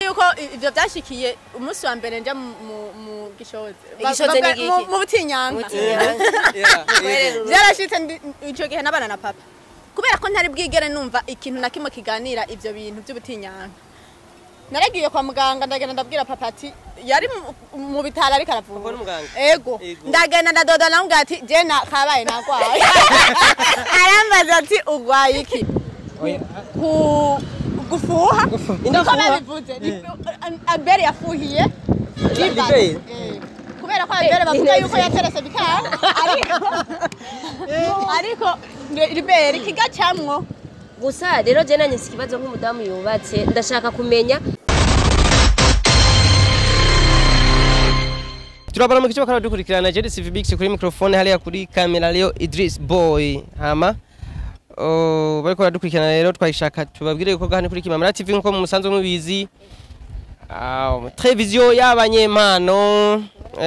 yuko ivyo byashikiye umunsi wa mbere nja mu gishoze mu butinyanga byarashitse ico gihe nabana na papa kubera ko ntari bwigere numva ikintu nakimo kiganira ivyo bintu by'ubutinyanga naragiye kwa muganga ndagenda ndabwira papa ati yari mu bitara ariko aravuga ego ndagenda ndadoda namubwira ati je na kabaye nagwaye arambaza ati ugwaye iki gufuha indafuha Albert yafuhiye kubera ko Albert bavuga yuko yaterese bikara ariko Albert kigacamwo gusa rero je nanye sikibazo nk'umudamu yubatse ndashaka kumenya turabana mu kicho dukurikirana je CVBX kuri microphone hali ya kuri kamera leo Idris Boy hama bariko baradukurikirana rero twayishaka tubabwire yuko gahani kuri Kimamara TV nko musanzwe mubizi televiziyo y'abanyempano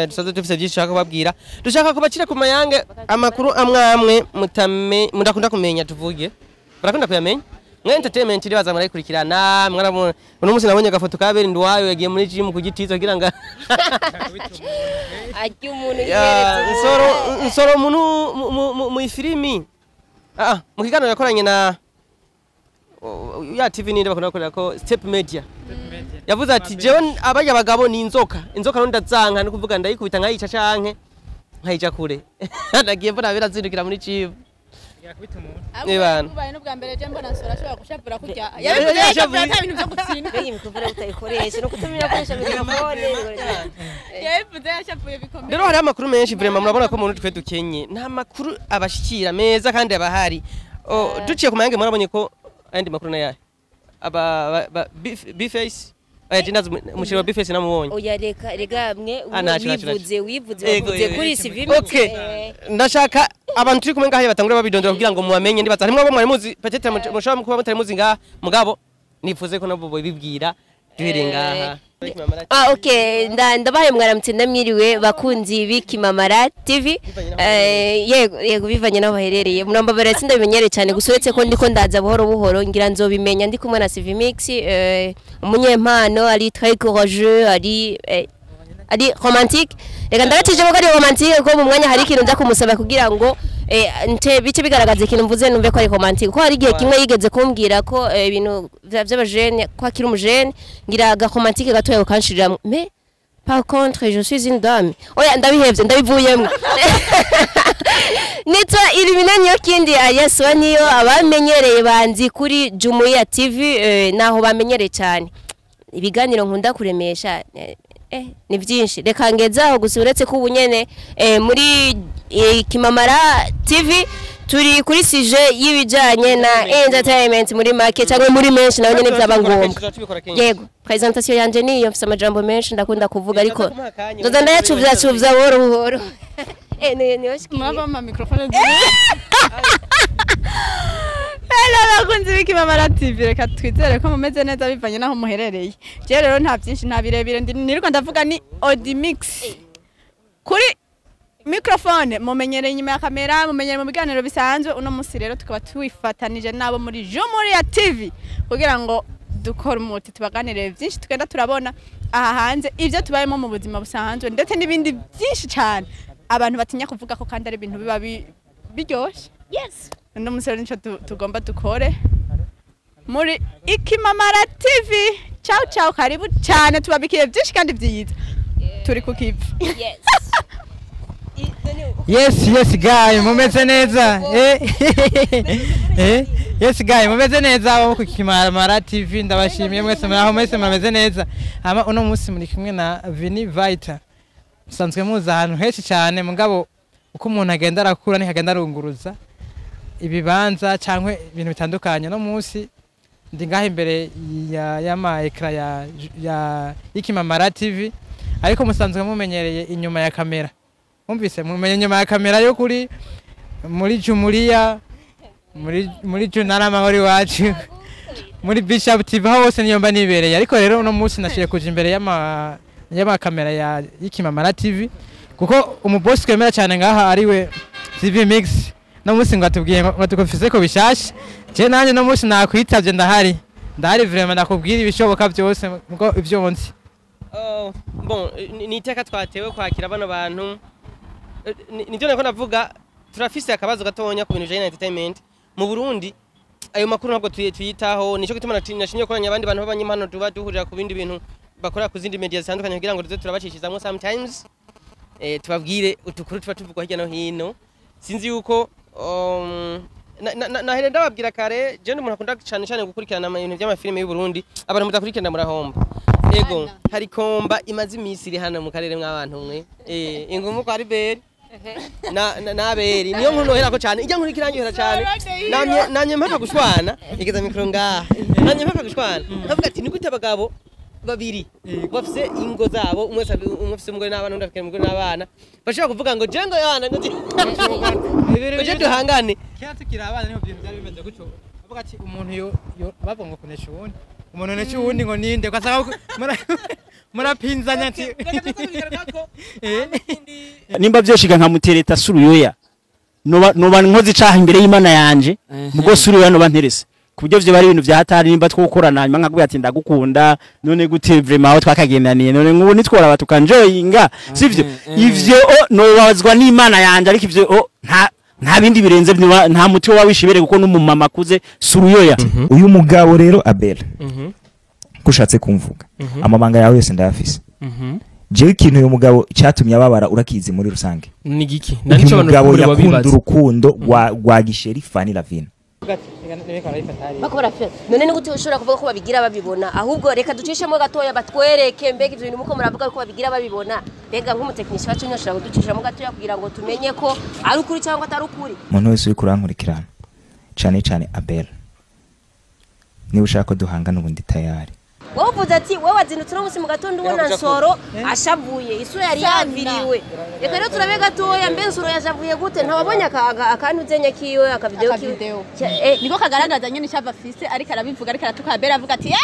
dusanzwe dufite byinshi shaka kubabwira dushaka kubacira ku mayange amakuru amwe mudakunda kumenya tuvuge barakunda kuyamenya mwe entertainment iri baza murayikurikirana mwarabona uno munsi nabonye gafoto kabera ndwayo yagiye muri gym kugitizo kugira nga ajya umuntu yeretse nsoro umuntu mu filimi mu kiganiro yakoranye na ya TV ninde bakunda gukorera ko Step Media yavuze ati jewe abaye abagabo ni inzoka no ndazanka no kuvuga ndayikubita nkayica canke nkayija kure nagiye mbona birazindukira muri chibo yakubita umuntu ebana ubaye no bwa mbere je mbona nsora ashobora gushapura kurya yabivuze ata bintu byo gutsinda begi mikuvura utayikoresha no kutumira koresha mikrofone yabivuze yashapuye bikomeye rero hari amakuru menshi vraiment murabona ko umuntu twe dukenye nta makuru abashikira meza kandi abahari duciye ku mayange murabonye ko andi makuru na yahe aba Bface Dinazo mushiro Bface namubonye oya rega mwe wivuze kuri CVBX okay ndashaka abantu turi kumwe ngahe batangura babidondora kugira ngo mubamenye ndibaza harimwe abo mwari muzi peut-être mushobora kuba mutari muzi ngaha mugabo nifuze ko nabo bibwira duhere ngaha okay ndabaye mwaramutse ndamwiriwe bakunzi b'Ikimamara TV yego bivanye naho baherereye murambabara sindabimenyere cyane gusuretse ko ndiko ndaza buhoro ngira nzobimenya ndi kumwe na CVBX umunyempano ari très courageux ari romantique reka ndagatije ko ari romantique ko mu mwanya hari ikintu nza kumusaba kugira ngo bice bigaragaza ikintu mvuze numve ko ari romantique ko hari igihe kimwe yigeze kumbwira ko ibintu by'abajene ko akiri umujene ngira ga romantique gatoye ukanshirira mais par contre je suis une dame oya ndabihevye ndabivuyemo nitwa Illumination kindi alias waniyo abamenyereye banzi kuri Jumuiya TV naho bamenyereye cyane ibiganiro nkunda kuremesha ni byinshi reka ngezaho gusuretse ko ubunyene muri Kimamara TV turi kuri sije y'ibijanye na entertainment muri market cyangwa muri menshi nawe nyene byaba ngombwa yego presentation yanje niyo mfise amajambo menshi ndakunda kuvuga ariko ndoza ndayacuvya buhoro ni washiki mama microphone hello bakunzi b'Ikimamara TV reka twizere ko mumeze neza bivanye naho muherereye je rero nta byinshi nta birebire niriko ndavuga ni Audimix kuri microphone mumenyereye inyuma ya kamera mumenyereye mu biganiro bisanzwe uno munsi rero tukaba twifatanije nabo muri Jumuiya TV kugira ngo dukora umuti tubaganire byinshi tugenda turabona aha hanze ivyo tubayemo mu buzima busanzwe ndetse n'ibindi byinshi cyane abantu batinya kuvuga ko kandi ari ibintu biba biryoshye yes ndo musero nico tugomba dukore muri Ikimamara TV ciao karibu cyane tubabikiye byinshi kandi byiza turi ku kivi yes guy mumeze neza yes guy mumeze neza abo ku Kimamara TV ndabashimiye mwese mumeze neza ama uno munsi muri kimwe na Vini Vita musanzwe muza ahantu henshi cyane mugabo uko umuntu agenda arakura nikagenda arunguruza ibibanza cyangwa ibintu bitandukanye no munsi ndi ngaho imbere ya ekra ya Ikimamara TV ariko musanzwe mumenyereye inyuma ya kamera umvise mumenye inyuma ya kamera yo kuri muri Jumuiya muri Junara Mahori wacu muri Bishop TV hose niyo mba nibereye ariko rero uno munsi nashiye kuja imbere ya kamera ya Ikimamara TV kuko umuboss kwemera cyane ngaha ariwe CVBX no munsi ngo atubwiye ngo tukofise ko bishashe je nanje no munsi nakwitavye ndahari ndahari vraiment ndakubwira ibishoboka byose ngo ibyo nzi. Bon ni iteka twatewe kwakira bano bantu nivyo nako navuga turafise akabazo gatonya ku bintu bijanye na entertainment mu Burundi ayo makuru ntabwo tuyitaho nico gituma nashimye koranya abandi bantu b'abanyempano tuba duhurira ku bindi bintu bakora ku zindi media zitandukanye kugira ngo tuze turabacishizamwo sometimes tubabwire utukuru tuba tuvugwa hirya no hino sinzi yuko nahere ndababwira kare je umuntu akunda cyane cyane gukurikirana ibintu by'amafilime y'u Burundi abantu mudakurikirana murahomba ego hari komba imaze imisi iri hano mu karere mw'abantu mwe ingumu kwa Albert na Aberi niyo nkuru nohera ko cyane ijya nkuru ikiranyohera cyane namye mpaka gushwana igeza mikro ngaha namye mpaka gushwana ndavuga ati ni gute abagabo babiri bafise ingo zabo umwe afise umugore n'abana undi afite umugore n'abana bashaka kuvuga ngo jengo yana ngo je duhangane cyatse kirabana niho byari bimeze gucyo avuga ati umuntu yo bavuga ngo kunesha uwundi umuntu nesha uwundi ngo ninde ugasanga murapinzanya ati nimba byoshiga nkamutereta suruyoya noba nkozi caha imbere y'Imana yanje mugo suruyoya no banterese kubyo byo bari ibintu bya hatari nimba twokorana hanyuma nkakubwira ati ndagukunda none gute vraiment aho twakagendaniye none ngubu nitwora batukanjoyinga sivyo ivyo nobazwa n'Imana yanje ariko ivyo nta bindi birenze nta muti wa wishibere kuko n'umumama akuze suruyoya uyu mugabo rero Abel kushatse kumvuga amabanga yawe yose ndayafise jewe ikintu uyu mugabo cyatumye ababara urakizi muri rusange ni giki nanico mugabo yakunda urukundo rwa gisheri Fanny Lavine bakora fe none ni gute ushobora kuvuga ko babigira babibona ahubwo reka ducishemo gatoya batwereke mbega ivyo bintu muko muravuga ko babigira babibona mbega nk'umutekinisha wacu nyoshobora kuducishamo gatoya kugira ngo tumenye ko ari ukuri cyangwa atari ukuri umuntu wese uri kurankurikirana cyane Abel niba ushaka ko duhangana ubundi tayari wowe uvuze ati wowe wazindutse no musi mu gatondo ubona Nsoro ashavuye isura yari yaviriwe reka rero turabe gatoya mbe Nsoro yashavuye gute ntababonye akantu uzenye kiwe akavideo niko kagaragaza nyine cyava fise ariko arabivuga ariko aratukabera avuga ati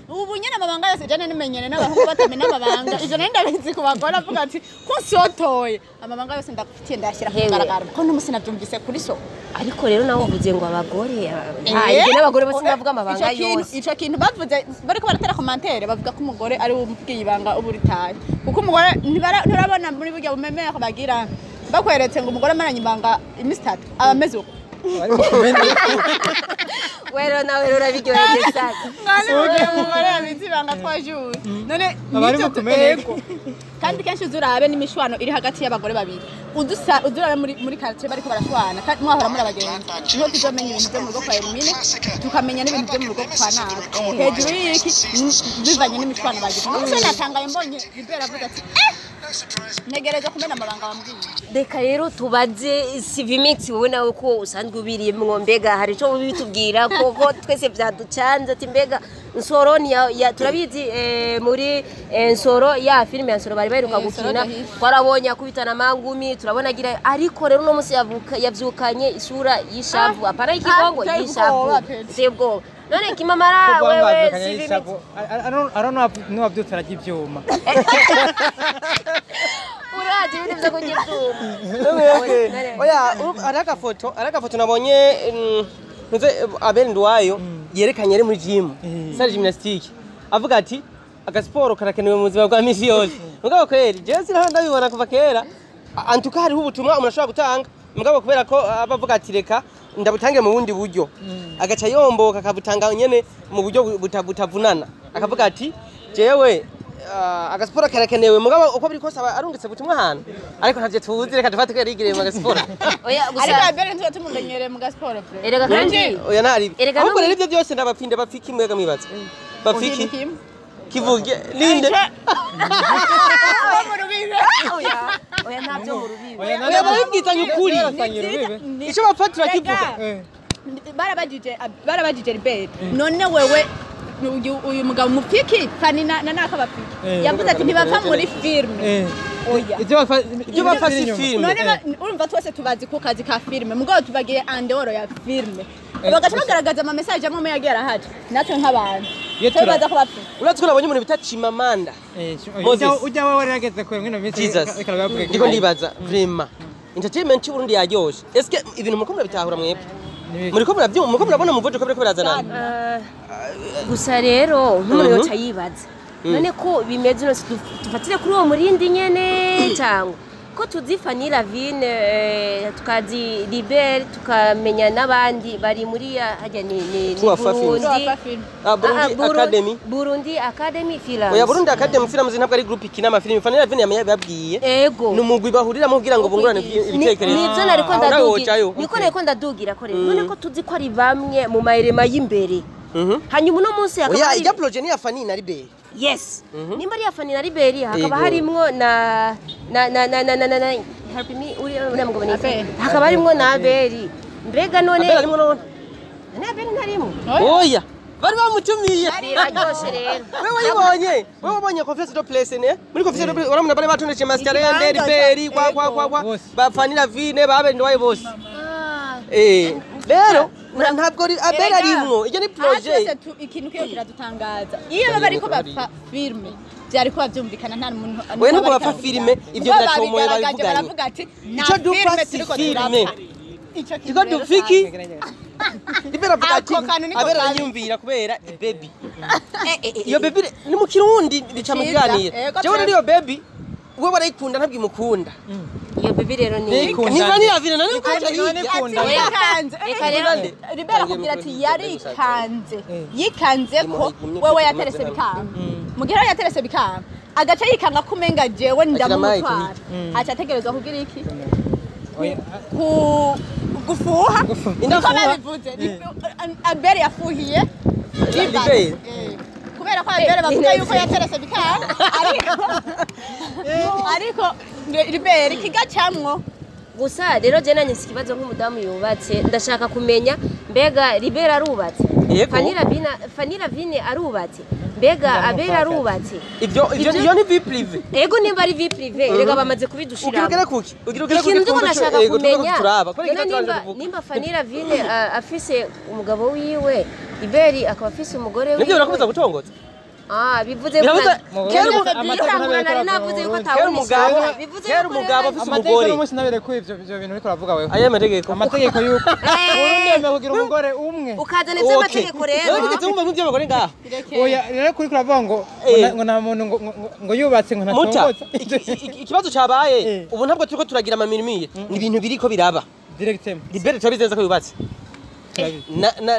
ubu nyene amabanga yose jane nimenyene n'abahungu batamena amabanga izo nari ndabizi kubagora avuga ati kunsotoye amabanga yose ndakufitiye ndashyira kugaragara ko n'umusi navyumvise kuri so ariko rero nawe uvuze ngo abagore ntaye n'abagore bose bavuga amabanga yose ico kintu bavuze bariko baratera commentaire bavuga ko umugore ari umubwiye ibanga uburitaye kuko umugore nturabona muri burya bumemeye bagira bakweretse ngo umugore amaranye ibanga imisi 3 abameze uko wero nawe rero urabiryoheye cyane umugore yabizi ibanga twajuru none nicyo tutego kandi kenshi uzurabe n'imishwano iri hagati y'abagore babiri udurabe muri quartier bariko barashwana kandi mwahora muri abagenzi niho tuzomenya ibintu byo mu rugo kwa Elimine tukamenya n'ibintu byo mu rugo kwa Naga hejuru y'iki bivanye n'imishwano bagize n'umusore natangaye mbonye Libera avuga ati negereza kumena amabanga wambwiye reka rero tubaze Civimix wowe nawe ko usanzwe ubiriye mbega hari ico bitubwira koko twese byaducanze ati mbega Nsoro turabizi muri Nsoro ya filime ya Nsoro bari baheruka gukina twarabonye akubitana amangumi turabona agira ariko rero no musi yavyukanye isura y'ishavu apara ikigongo y'ishavu sebwo none kimamara wewe Civimix no wabyutse ibyuma uraje ibintu byo kugibyuma oya araka foto nabonye nze Abel Ndwayo yerekanye ari muri gym salle gymnastique avuga ati agasport karakenewe mu buzima bwa misi yose mugabo kweri je siraho ndabibona kuva kera antuka hariho ubutumwa umuntu ashobora gutanga mugabo kubera ko abavuga ati reka ndabutange mu bundi buryo agaca yomboka akabutanga nyene mu buryo butavunana akavuga ati jewe agasport karakenewe mugabo uko biri kose arungitse butumwa ahantu ariko ntavye tuzi reka dufate ko yarigiriye mu gasport oya gusa ariko Abel ntuye tumumenyereye mu gasport erega kandi oya nari ahubwo rero ivyo byose ndabapinde bafiki mwega mwibaza bafiki kivuge ninde oya ntabyo mu rubibi oya babibwizanye ukuri ico bafatira kivuga barabajije Libera none wewe uyu mugabo mupiki Fanny na nakabapiki yavuze ati ntibava muri filme oya ibyo bafashe filme none urumva twese tubazi ko kazi ka filme mugabo tubagiye andoro ya filme bagaca bagaragaza ama message amwe yagiye arahaje natwe nk'abantu tubaza ko bapfi uratwe nabonye umuntu bita Chimamanda ujya wowe rageze ko ngino minsi ndiko ndibaza vraiment entertainment y'Uburundi yaryoshe eske ibintu muko murabitahura mwebwe muriko murabona umuvuduko ko biriko birazanana gusa rero nk'umuntu yoca yibaza none ko bimeze nose dufatire kuri uwo murindi nyene cyangwa ko tuzi Fanny Lavine tukazi Libere tukamenya n'abandi bari muri hajya ni Burundi Academy Film oya Burundi Academy Film ntabwo ari group ikina amafilm Fanny Lavine yababwiye ego numugwi bahuriramo kugira ngo bungurane ibitekerezo nivyo nariko ndadugira ko rero none ko tuzi ko ari bamwe mu mayirema y'imbere hanyuma uno munsi oya ijya projet ni ya Fanny na Libere yes nimba ari ya Fanny na Libere hakaba harimwo na help me uri mugabo ni hakaba harimwo na Abeli mbega none Abeli harimwo none na Abeli ntarimo oya bari bamutumiye biraryoshe rero wewe wabonye Confess to Place ne muri Confess to Place uramuna bari batondeje Master Ende Libere kwa ba Fanny Lavine babe ndwaye bose rero ntabwo Abeli arimwo iyo ni projet ikintu kiyo kiradutangaza iyo baba ariko bapfa filme byari kuba byumvikana nta muntu we nubwo bapfa filme ibyo biracomoye babivuganye ico dupfa si filme ico dupfiki Libere avuga ati Abeli aranyumvira kubera baby iyo baby ni mu Kirundi rica mu biganiro jewe rero baby we barayikunda ntabwimukunda iyo baby rero ni Fanny Lavine nani ikunda Libere kugira ati yikanze ko wewe yaterese bikanga mugira yaterese bikanga agaca yikanga kumenga jewe ndamutwara acha tegerezwa kugira iki gufuha indafuha Abeli yafuhiye Libere kubera ko Abeli bavuga yuko yaterese bikanga ariko Libere kigacamwo gusa rero je nanye sikibazo nk'umudamu yubatse ndashaka kumenya mbega Libere arubatse Fanny Lavine arubatse mbega Abeli arubatse ibyo ni vie privé ego nimba ari vie privé rega bamaze kubidushira ugira ikintu nashaka kumenya nimba Fanny Lavine afise umugabo wiwe Libere akaba afise umugore wiwe nibyo birakomeza gutongotsa bivuze ko nari navuze yuko kera umugabo afise umugore umunsi nabere ko ivyo bintu uriko uravuga wewe aya amategeko yuko urumeme kugira umugore umwe ukazana ivyo amategeko rero nigeze umva nk'ivyo bagore ngaha oya rero kuri kuravuga ngo nta muntu ngo yubatse ngo ntatongotsa ikibazo cabaye ubu ntabwo turiko turagira amamirimiye ni ibintu biriko biraba directement Libere turabizenza ko yubatse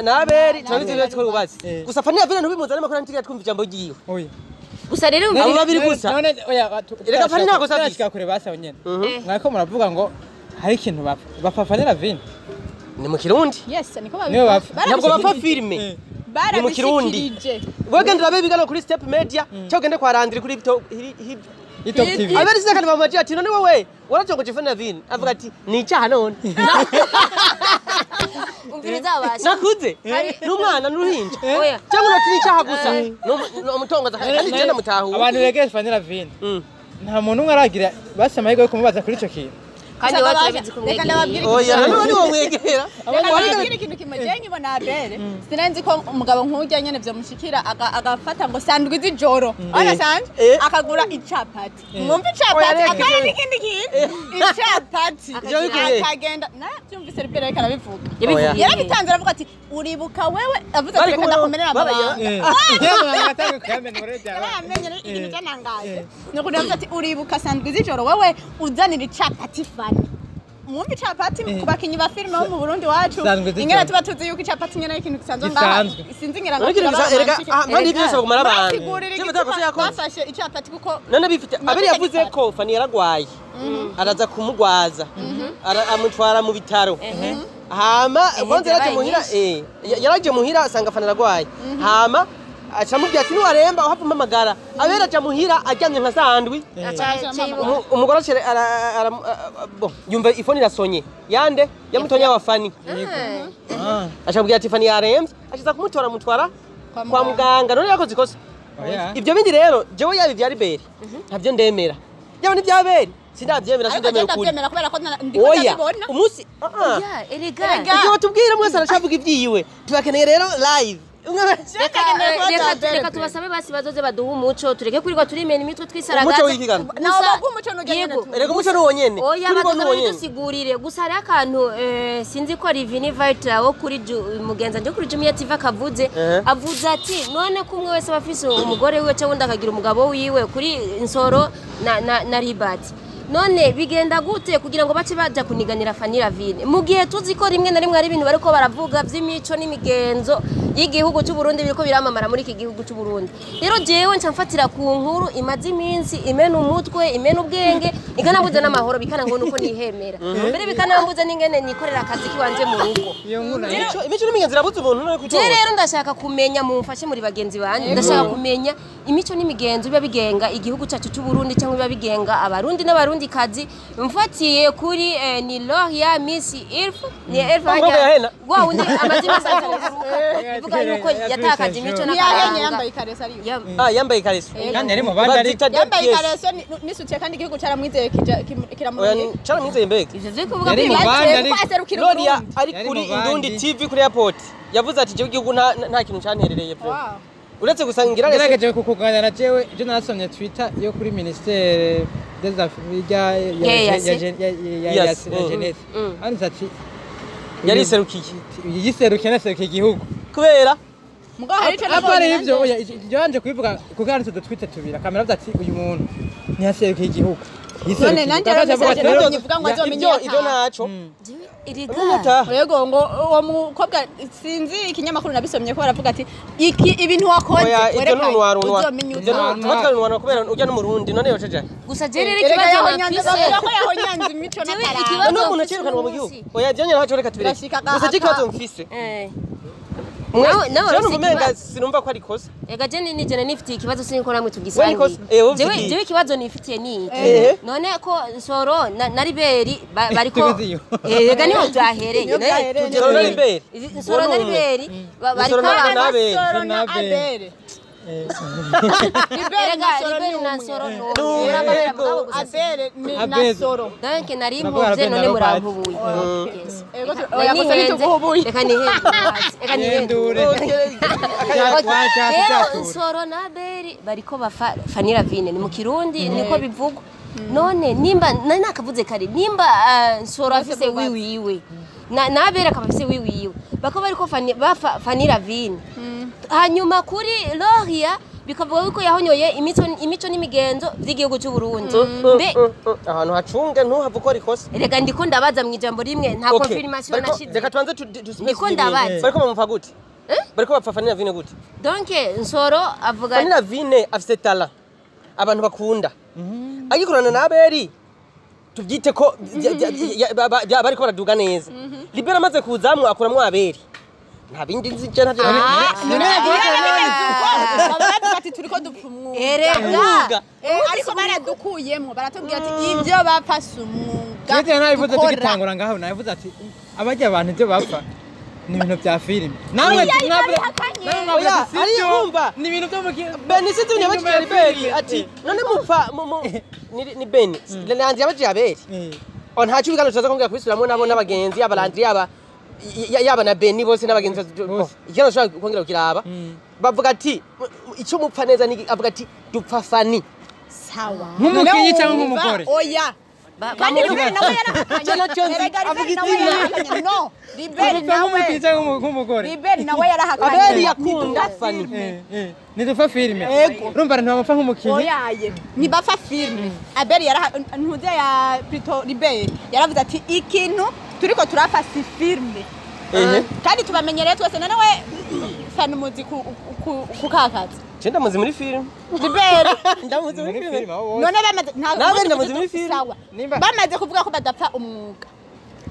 na Abeli turabizenza ko yubatse gusa Fanny Lavine ntubimuzane makuru ntigira twumva ijambo ryiwe oya gusa rero abo babiri gusa none oya reka Fanny ntago sadishika kure basaho nyene mwako muravuga ngo hari ikintu bapfa Fanny Lavine ni mu Kirundi yes niko niyo bapfa ntabwo bapfa filme ni mu Kirundi wegenda urabe bigana kuri Step Media cyo gende kwa Randri kuri Top TV Abeli sinakandi bamaje ati none wewe waratongoje Fanny Lavine avuga ati ni icyaha none umviriza abasha nakuze n'umwana n'uruhinja cyangwa urati ni icyaha gusa n'umutongoza kandi je ndamutahuye abantu regeye Fanny Lavine nta muntu umwe aragira basamahirwe yo kumubaza kuri ico kintu kandi wazabizi kumwegera oya none wo mwegera abari ikintu kimujye nkibona Abeli sinenzi ko umugabo nk'ujya nyene byo mushikira agafata ngo sandwi z'ijoro arasanje akagura icapati mwumva icapati akari n'ikindi kintu icapati akagenda nabyumvise Libere ariko arabivuga yarabitanze aravuga ati uribuka wewe avuze ati reka ndakomerera abana yamenye ikintu cyanangaje nuko navuze ati uribuka sandwi z'ijoro wewe uzanira icapati Fanny mwumva icapati kubakinyi ba filime bo mu Burundi wacu ingene tuba tuzi yuko icapati nyene ikintu gisanzwe ngaha sinzi ngira ngo erega mpandi byose bagumara abantu bafashe icapati kuko none bifite Abeli yavuze ko Fanny yaragwaye araza kumugwaza amutwara mu bitaro hama bonze yaraje muhira asanga Fanny aragwaye hama acamubwira ati niwaremba uhapfa amagara Abeli aja muhira ajyamye nka sandwi umugore yumva ifoni irasonye yande yamutonya wa Fanny acamubwira ati Fanny yaremvye ashiza kumutora mutwara kwa muganga none yakoze ikosa ibyo bindi rero jewe yabi vya Libere ntabyo ndemera yawe ni vya Abeli sindavyemera sindemera ukuri kubera ko ndiko ndabibona umunsi erega ibyo tubwira mwese aracavuga ibyiwe tubakeneye rero live reka tubasabe basi bazoze baduha umuco tureke kurirwa turimena imitwe twisaragaza umuco w'ikigano nawo umuco n'ugende erega umuco n'uwonyene oya badusigurire gusa hari akantu sinzi ko Rivini Vita wo kuri mugenza nje kuri Jumia TV akavuze avuze ati none kumwe wese bafise umugore wiwe cyangwa ndakagira umugabo wiwe kuri Nsoro na Ribati none bigenda gute kugira ngo bace baja kuniganira Fanny Ravine mu gihe tuzi ko rimwe na rimwe ari ibintu bariko baravuga vy'imico n'imigenzo y'igihugu cy'u Burundi biriko biramamara muri iki gihugu cy'u Burundi rero jewe nca mfatira ku nkuru imaze iminsi imena umutwe imena ubwenge ikanabuza n'amahoro bikana ngo nuko nihemera mbere bikanambuza n'ingene nikorera akazi kiwanje mu rugo imico n'imigenzo irabuza umuntu no kutora rero ndashaka kumenya mumfashe muri bagenzi banje ndashaka kumenya imico n'imigenzo biba bigenga igihugu cyacu cy'u Burundi cyangwa biba bigenga abarundi n'abarundi kazi mfatiye kuri ni Loria Miss Irf ni Irf hajya wa undi amazina bivuga yuko yatakaje imico n'akaranga yambaye ikareso ariyo yambaye ikareso kandi ari mu bandi ari yambaye ikareso nisutse kandi igihugu caramwizeye kiramuriye caramwizeye mbega ivyo vyo kuvuga Yari mu bandi ko Loria ari kuri Indundi TV kuri airport yavuze ati cyo gihugu nta kintu canterereye byo uretse gusangira gerageje kukuganira na jewe je narasomye Twitter yo kuri ministere des affaires ya jeunesse anza ati yari serukiye yiserukiye naserukiye igihugu kubera mugo hari cyo apare ivyo yanje kubivuga kuganira tu Twitter tubira kamera avuga ati uyu muntu ntiyaserukiye igihugu none nanje rero nivuga ngo azomenye ibyo naco iriga yego ngo uwo mukobwa sinzi ikinyamakuru nabisomye ko baravuga ati iki ibintu wakoze werekanye uzomenye utwarunwa kubera ujya no mu Burundi none yoceje gusa je rero ikibazo ko yahonyanze imico n'akaranga no umuntu acirukanwa mu gihugu oya je nyaho reka tubireke gusa ikibazo mfise nawe umenga sinumva ko ari kosa ega je nijene nifitiye ikibazo sinko namwe tugisangiye jewe ikibazo nifitiye ni none ko Nsoro na Riberi bariko ega niho byahereye Nsoro na Riberi bariko Nsoro na Abere Riberi na Nsoro Abere na Nsoro donc nari mpuze none murampubuye oya gusa nituguhubuye eka nihendure Nsoro na Abere bariko Fanny Ravine ni mu Kirundi niko bivugwa none nimba nakavuze kare nimba Nsoro afise wiwiwe na Abere akabafise wiwiwe bako bariko Fanny Ravine hanyuma kuri Loria bikavuga yuko yahonyoye imico n'imigenzo by'igihugu cy'u Burundi ahantu hacunge ntuhava uko rikosa rega ndiko ndabaza mu ijambo rimwe nta confirmation nashize reka tuanze ndiko ndabaza bariko bamupfa gute bariko bapfa Fanny Ravine gute donc Nsoro avuga Fanny Ravine afise talent abantu bakunda agikorana na Aberi tubyite ko bariko baraduga neza Libera amaze kuzamwe akuramwo Aberi nta bindi nzi je ntavyo ati turiko dupfumwa erega ariko baradukuyemo baratubwira ati ibyo bapfa umwuga Twitter nabivuze tugitangura ngaho nabivuze ati abajya abantu ibyo bapfa ni ibintu bya filime nawe ari yumva ni ibintu byo mu Benisiti nyabajije Riberi ati none mupfa ni Beni Landri yabaje Aberi on nta cyubigano cyaza kongera kubisubiramwe nabo n'abagenzi abalandri yaba na Beni bose n'abagenzi igano cyo kongera kiraba bavuga ati icyo mupfa neza ni avuga ati dupfa Fanny sawa nk'umukinyi cyangwa nk'umugore oya kandi Riberi nawe yarahakanye no Riberi nawe nk'umugore Riberi nawe yarahakanye Aberi yakunda Fanny nidupfa filime urumva ntibapfa nk'umukinyi oyaye ntibapfa filime Aberi ntuze ya plutôt Riberi yaravuze ati ikintu turiko turapfa si filime kandi tubamenyereye twese none we Fanny muzi kukakaza Chenda muzi muri film Riberi ndamuzi muri film none bamaze ndamuzi muri film bamaze kuvuga ko badapfa umwuga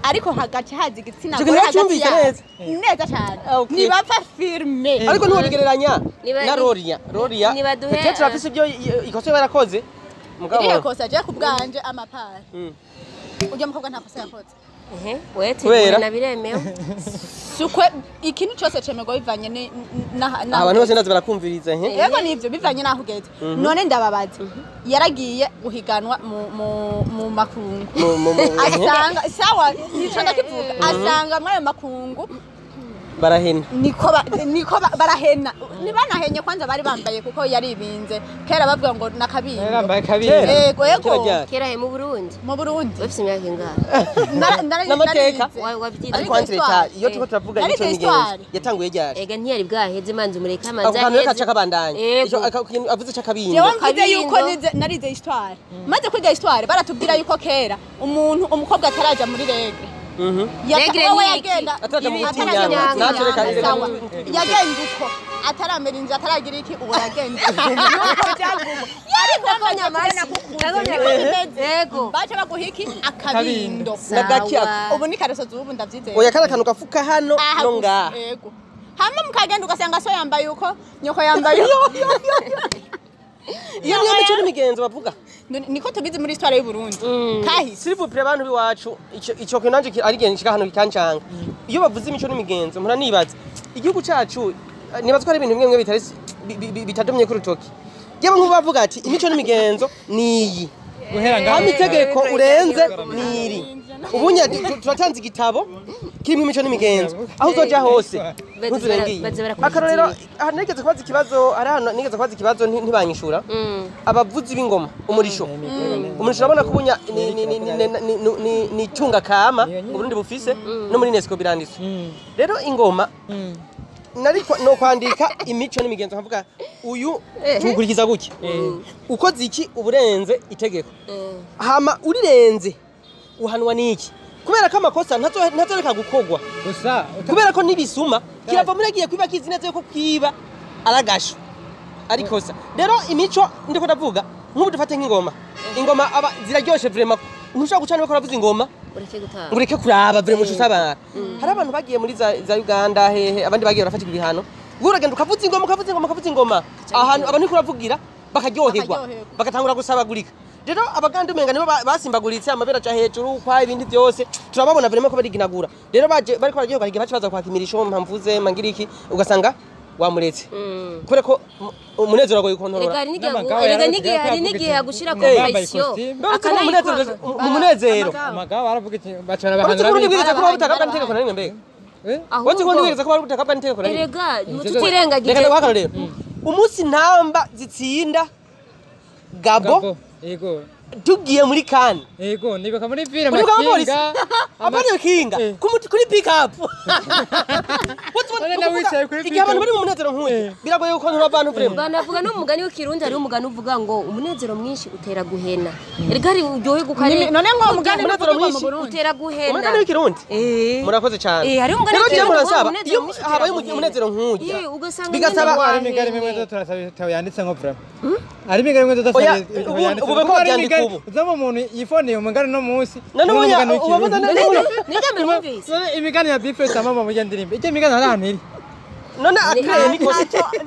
ariko hagace hazi igitsina gore hagati neza cyane nibapfa filme ariko ntubigereranya na Loria peut-être afise ibyo ikoso yarakoze mugabo iriya kosa je kubwanje amapara ujya mukobwa nta kosa yakoze wete nabiremewe sukwe ikintu cyose cemerwa bivanye abantu bose ndazi barakumviriza yego nivyo bivanye naho ugeze none ndababaza yaragiye guhiganwa mu makungu asanga sawa nico ndakivuga asanga mwayo makungu barahena niko barahena ntibanahenye kwanza bari bambaye kuko yari ibinze kera bavuga ngo nakabindo Yarambaye kabiri. yego kera he mu Burundi mu Burundi bafise imyaka ingahe n'amateka wabyita ariko entre ta iyo tuko turavuga imico migenzo yatanguye ryari ega ntiyari bwaheze manzi mureka ako manzi kantu reka cakabandanya Yego. avuze cakabindo jewe mvuze yuko narize histoire maze kwiga histoire baratubwira yuko kera umukobwa ataraja muri regre Regre wowe ni iki? yagenda Ataraja mu Ibiti Nyama. by'inyama. Natwe reka Sawa. yagenda uko ataramera inzu ataragira iki ubu yagenda nuko byagumo ariko kanyamasi yego baca baguha iki akabindo Nagakiako. ubu ni kareso zubu ndavyizeye oya kana kantu gafuka hano Aha no gusa, ngaha yego hama mukagenda ugasanga so yambaye uko nyoko yambaye iyo niyo mico n'imigenzo bavuga niko tubizi muri histoire y'u Burundi kahise s'il vous plaît bantu biwacu ico kintu nanje ari igihe nshika hano kikancanga iyo bavuze imico n'imigenzo mpora nibaza igihugu cacu nibaza ko ari ibintu bimwe bitari bitadomye ku rutoki yewe nk'ubu bavuga ati imico n'imigenzo niyi Guhera ngaho. hama itegeko urenze niri ubunya turatanze igitabo kirimo imico n'imigenzo aho uzoja hose ntuzirengiye akarorero nigeze kubaza ikibazo ari hano nigeze kubaza ikibazo ntibanyishura abavuzi b'ingoma umurisho urabona ko ubunya ni cunga kama uburundi bufise no muri UNESCO biranditswe rero ingoma nariko no kwandika imico n'imigenzo nkavuga uyu tugurikiza gutya ukoze iki uburenze itegeko hama urirenze uhanwa niki kubera ko amakosa ntazoreka gukogwa Gusa kubera ko nibisuma kirava muri agiye kwiba kizi neza yuko kwiba aragasho arikosa rero imico ndiko ndavuga nk'ubu dufate nk'ingoma ingoma aba ziraryoshe vraiment ntushaka gucana ko ravuza ingoma ngureke kuraba vraiment usabara hari abantu bagiye muri za Uganda hehe abandi bagiye barafatika ibihano uragenda ukavuza ingoma ahantu abantu kuravugira bakaryoherwa bagatangura gusabagurika rero abaganda umenga nibo basimbaguritse amabera ca hejuru kwa ibindi byose turababona vraiment ko bariginagura rero baje bariko bararyoherwa igihe baca baza kwakimirisho mpamvuze mangiriki ugasanga wamuretse kubera ko umunezero agoye kontorora hari n'igihe yagushira competition umunezero amagabo baravuga iki bacana uretse bahanura ko nibwiriza ko babutakabwa n'itegeko na rimwe mbega uretse ko nibwiriza ko babutakabwa n'itegeko na rimwe erega tutirengagije reka ndabakara rero umunsi ntamba zitsinda gabo yego tugiye muri kane yego nibuka muri vile muri kwa polisi makinga abandi kinga kuri pick up None wicaye kuri igihe abantu bari mu munezero nk'uyu biragoye ko ntura abantu vraiment banavuga n'umugani w'ikirundi hari umugani uvuga ngo umunezero mwinshi utera guhena erega ari uryohe gukari none ngo umugani umunezero mu mwinshi Burundi utera guhena umugani w'ikirundi murakoze cyane hari umugani rero je w'ikirundi murasaba umunezero iyo mwinshi habaye utera guhena. umunezero nk'uyu ugasanga bigasaba hari imigari imwe zo turasaba yanditse nko vraiment hari imigari imwe zo Oya, turasaba ubu beko babyandika ubu. uzamo umuntu yifoniye umugani no munsi none ubunya ubavuza none Nigambye mwumvise none imigani ya bifese amama mu ndirimbo ije imigani hari ahantu iri none akire nikoze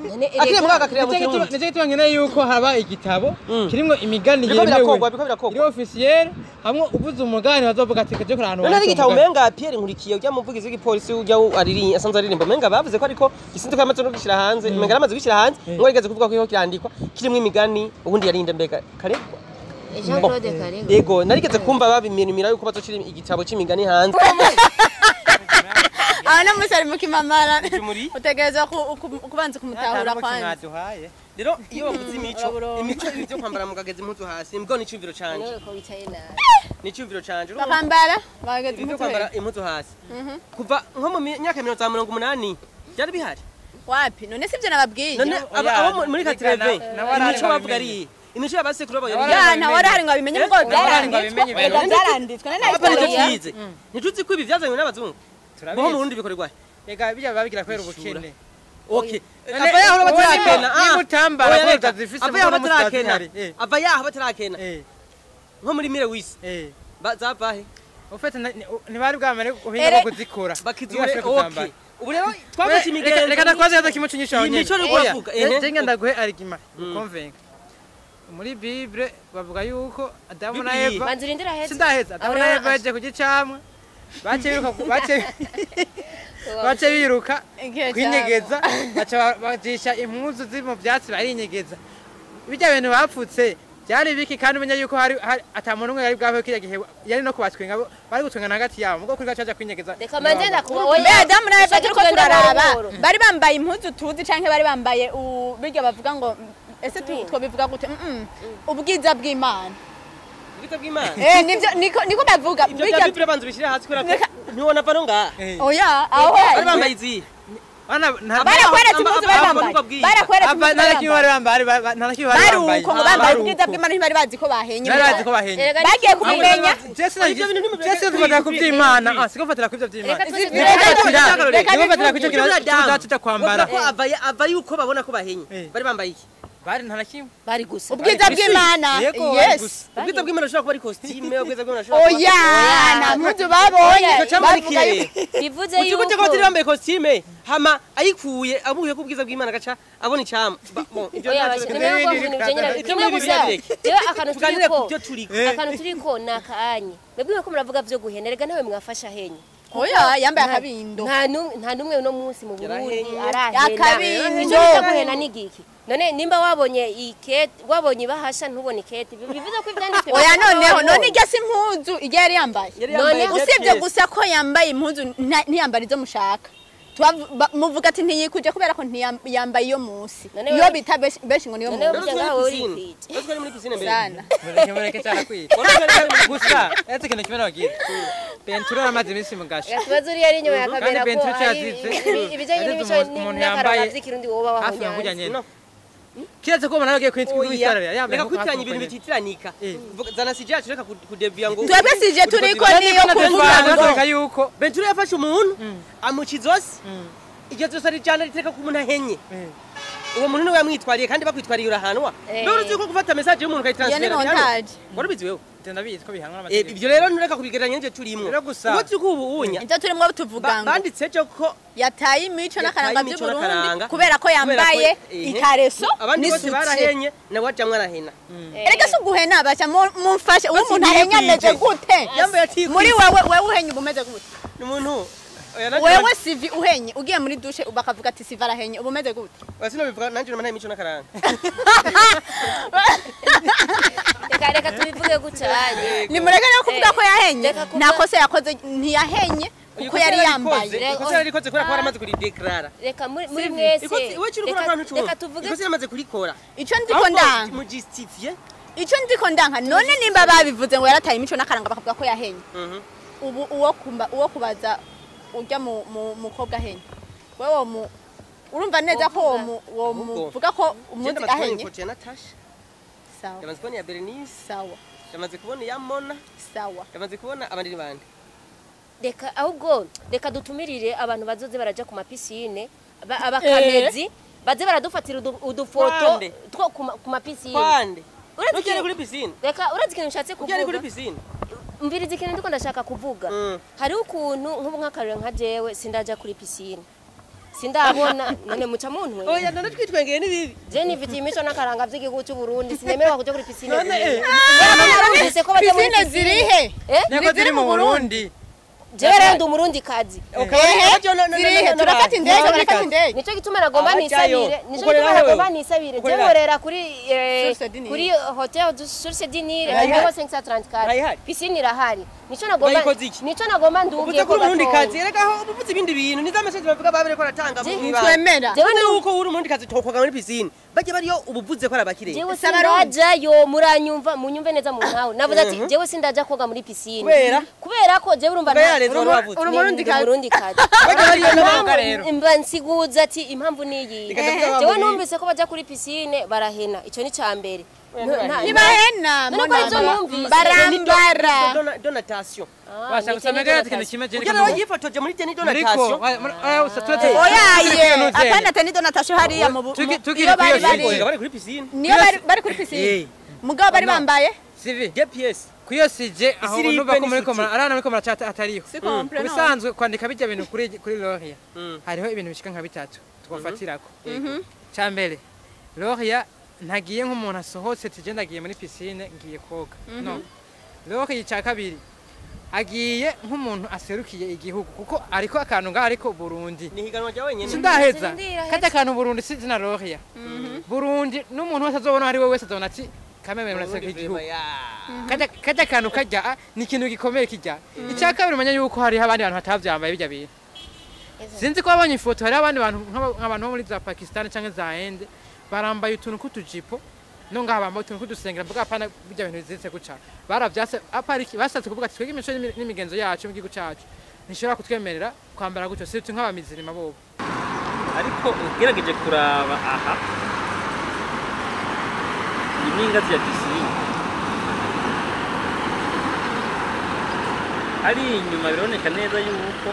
none akire mwaka akire mu Nicyo kirundi gituma nkeneye yuko haba igitabo kirimo imigani Biriko yemewe birakogwa, biriko birakogwa. iri officiel hamwe uvuze umugani bazovuga ati kaje kuri ahantu none ari gitabo menga Pierre Nkurikiye ujya muvugizi w'igipolisi ujya aririmba asanzwe aririmba menga bavuze ko ariko gisinzwe amaze no gishira hanze menga aramaze gishira hanze ngo rigeze kuvuga ko iho kirandikwa kirimo imigani ubundi yarinde mbega kare Jean Claude Karego yego narigeze kumva babiminimira yuko bazocira igitabo c'imigani hanze abana musari mukimamara muri utegereza kubanza kumutahura kwanza rero iyo bavuze imico ibyo kwambara mugageze impuzu hasi mbwo n'icumviro canje ko bicaye nabi n'icumviro canje bakambara bageze ibyo kwambara impuzu hasi kuva nko mu myaka 80 byari bihari wapi none sivyo nababwiye none abo muri katreve imico bavuga ari imico y'abasekuru babo yana wari hari ngo abimenye ubwo byaranditswe none ntabwo ntituzi ko ibi byazanywe n'abazungu bo mu Burundi bikorerwa ega bijya babigira kwera ubukene okay ava yaho batarakena nimutambara ko utazifise ava yaho batarakena ava yaho batarakena nko muri mire wisi bazavahe ufite ntibari bwamare uhinga kuzikora bakizure okay ubu rero twafashe imigenzo reka ndakwaze yaza kimwe cy'inyisho nyine imico rero bavuga jenga ndaguhe argument convince muri bible bavuga yuko Adamu na Eva banzirindira heza sindaheza Adamu na Eva baje kugicamwe bace biruka kwinyegeza baca bajisha impuzu ziri mu byatsi barinyegeza bijya bintu bapfutse byari biki kandi umenya yuko hari atamuntu umwe yari bwaho kiriya gihe yari no kubatwenga bari gutwenga hagati yabo mugo kuri gacaja kwinyegeza reka manze ndakuba Mbe Adamu nawe turiko turaraba bari bambaye impuzu tuzi canke bari bambaye biryo bavuga ngo ese twobivuga gute ubwiza bw'Imana ubwiza bw'Imana nivyo niko bavuga ibyo Bible banzu bishira hasi kubera ko ntiwona pano nga oya aho bari bambaye izi barakweretse impuzu bari bambaye barakweretse impuzu nta nakimwe bari bambaye nta nakimwe bari bari bambaye uko ngo bambaye ubwiza bw'Imana ntibari bazi ko bahenye bari bazi ko bahenye bagiye kumenya Jesse tufatira ku by'Imana siko fatira ku by'Imana Reka fatira ku cyo kirazita kwambara ko ava yuko babona ko bahenye bari bambaye iki bari nta nakimwe bari gusa ubwiza bw'Imana yes ubwiza bw'Imana ushobora kuba ari costume ubwiza bw'Imana ushobora oya nta mpuzu babonye bavuga bivuze yuko yuko ko tiri bambaye costume hama ayikuye abuye ko ubwiza bw'Imana gaca abona icyama ibyo akantu turiko nakanye mwebwe ko muravuga vyo guhena rega nawe mwafasha henye oya yambaye akabindo nta numwe no munsi mu Burundi akabindo icyo bita guhena nigiki none nimba wabonye ikete wabonye bahasha ntubone ikete bivuze ko ivyanditswe oya none igya si impuzu igya yari yambaye none usibye gusa ko yambaye impuzu ntiyambara izo mushaka muvuga ati ntiyikuje kubera ko ntiyambaye iyo munsi iyo bita benshi ngo niyo munsi twari muri piscine mbere sana mureke cyane kwita gusa etse kintu kimwe nagira Bentura amaze iminsi mugasha tubazo uri yari inyuma ya kamera ko ibijanye n'imico n'akaranga vy'ikirundi woba wahonyanye kiretse ko umuntu agiye kwitwara yambaye kukwitanya ibintu bititiranika zana sije reka kudebya ngo twebwe sije turiko niyo kuvuga ngo yuko Bentura yafashe umuntu amukizosi iryo zose ari cyane riteka ku muntu ahenye uwo muntu niwe yamwitwariye kandi bakwitwariye urahanwa rero uzi ko gufata message y'umuntu kayitransfera wari bizi wewe ndabizi ko bihanwa n'amategeko ibyo rero ntureka kubigeranya nje turimo rero gusa uko tukubunya ibyo turimo tuvuga ngo banditse cyo ko yataye imico n'akaranga by'Uburundi kubera ko yambaye ikareso abandi bose barahenye na waje mwarahena erega se guhena bacha mumfashe uwo muntu ahenya ameze gute muri wewe uhenye ubumeze gute umuntu wewe sivi uhenye ugiye muri dushe bakavuga ati siva arahenye ubumeze gute wasino bivuga nanje namaye imico n'akaranga reka tubivuge gucanye ni mureke no kuvuga ko yahenye nakose yakoze ntiyahenye kuko yari yambaye ikoze yarikoze kubera ko baramaze kuri declara reka muri mwese reka tuvuge ikoze yaramaze kurikora ico ndiko ndanga mu justifie ico ndiko ndanga none nimba babivuze ngo yarataye imico n'akaranga bakavuga ko yahenye ubu uwo kubaza ujya mu mukobwa ahenye wewe urumva neza ko uwo muvuga ko umuzi ahenye sawa yamaze kubona ya Berenice sawa yamaze kubona ya Mona sawa yamaze kubona abandi bandi reka ahubwo reka dutumirire abantu bazoze baraja ku mapisine abakamezi baze baradufatira udufoto two ku mapisine kwande ugere kuri piscine reka urazi ikintu nshatse kuvuga ugere kuri piscine mbiriza ikintu ndiko ndashaka kuvuga hariho ukuntu nk'ubu nk'akarero nka jewe sindaja kuri piscine sindabona none muca muntu we oya none twitwengeye nibibi je nifitiye imico n'akaranga vy'igihugu cy'u Burundi sinemerwa kuja kuri piscine none piscine zirihe niko ziri mu Burundi jewe rero ndi umurundi kazi zirihe turafata indege nico gituma nagomba nisabire jewe nkorera kuri hotel du Source du Nil numéro 534 piscine irahari nico nagomba ndugiye ko umurundi kazi reka aho ubuvuze ibindi bintu niza message bavuga babere ko ratanga mu twemera jewe nuko uri umurundi kazi tokoga muri piscine bajye bariyo ubuvuze ko arabakire jewe sindajayo muranyumva munyumve neza mu nkawe navuze ati jewe sindaja koga muri piscine kubera ko jewe urumva umurundi kazi mba nsiguza ati impamvu niyi jewe numvise ko baja kuri piscine barahena ico ni cambere ntibahena barambara donatation basha gusamega ikintu kimwe je kugira ngo yifotoje muri teni donatation oyaye apana teni donatation hariya mu iyo bari kuri piscine niyo bari kuri piscine mugabo bari bambaye CV GPS kuyo sije aho nuba ko muri komara arana muri komara chat atariho bisanzwe kwandika bijya bintu kuri Loria hariho ibintu bishika nka bitatu twafatirako cyambere Loria ntagiye nk'umuntu asohotse tije ndagiye muri piscine ngiye koga no Loria cya kabiri agiye nk'umuntu aserukiye igihugu kuko ariko akantu nga ariko Burundi ni higanwa rya wenyene sindaheza kata akantu Burundi sina Loria Burundi n'umuntu wese azobona ari we wese azobona ati kameme murasaka igihugu kajya kantu kajya ni ikintu gikomeye kijya icya kabiri umenya yuko hari abandi bantu batavyambaye bijya bintu sinzi ko abanye ifoto hari abandi bantu nk'abantu bo muri za Pakistan cyangwa za Inde barambaye utuntu kutujipo no ngabamba utuntu kudusengera mvuga apana bijya bintu bizitse guca baravyase apariki basatse kuvuga ati twege imico n'imigenzo yacu mu gihugu cyacu nishobora kutwemerera kwambara gutyo si nk'abamizirima bobo ariko ugerageje kuraba aha imingazi ya pisine ari inyuma bironeka neza yuko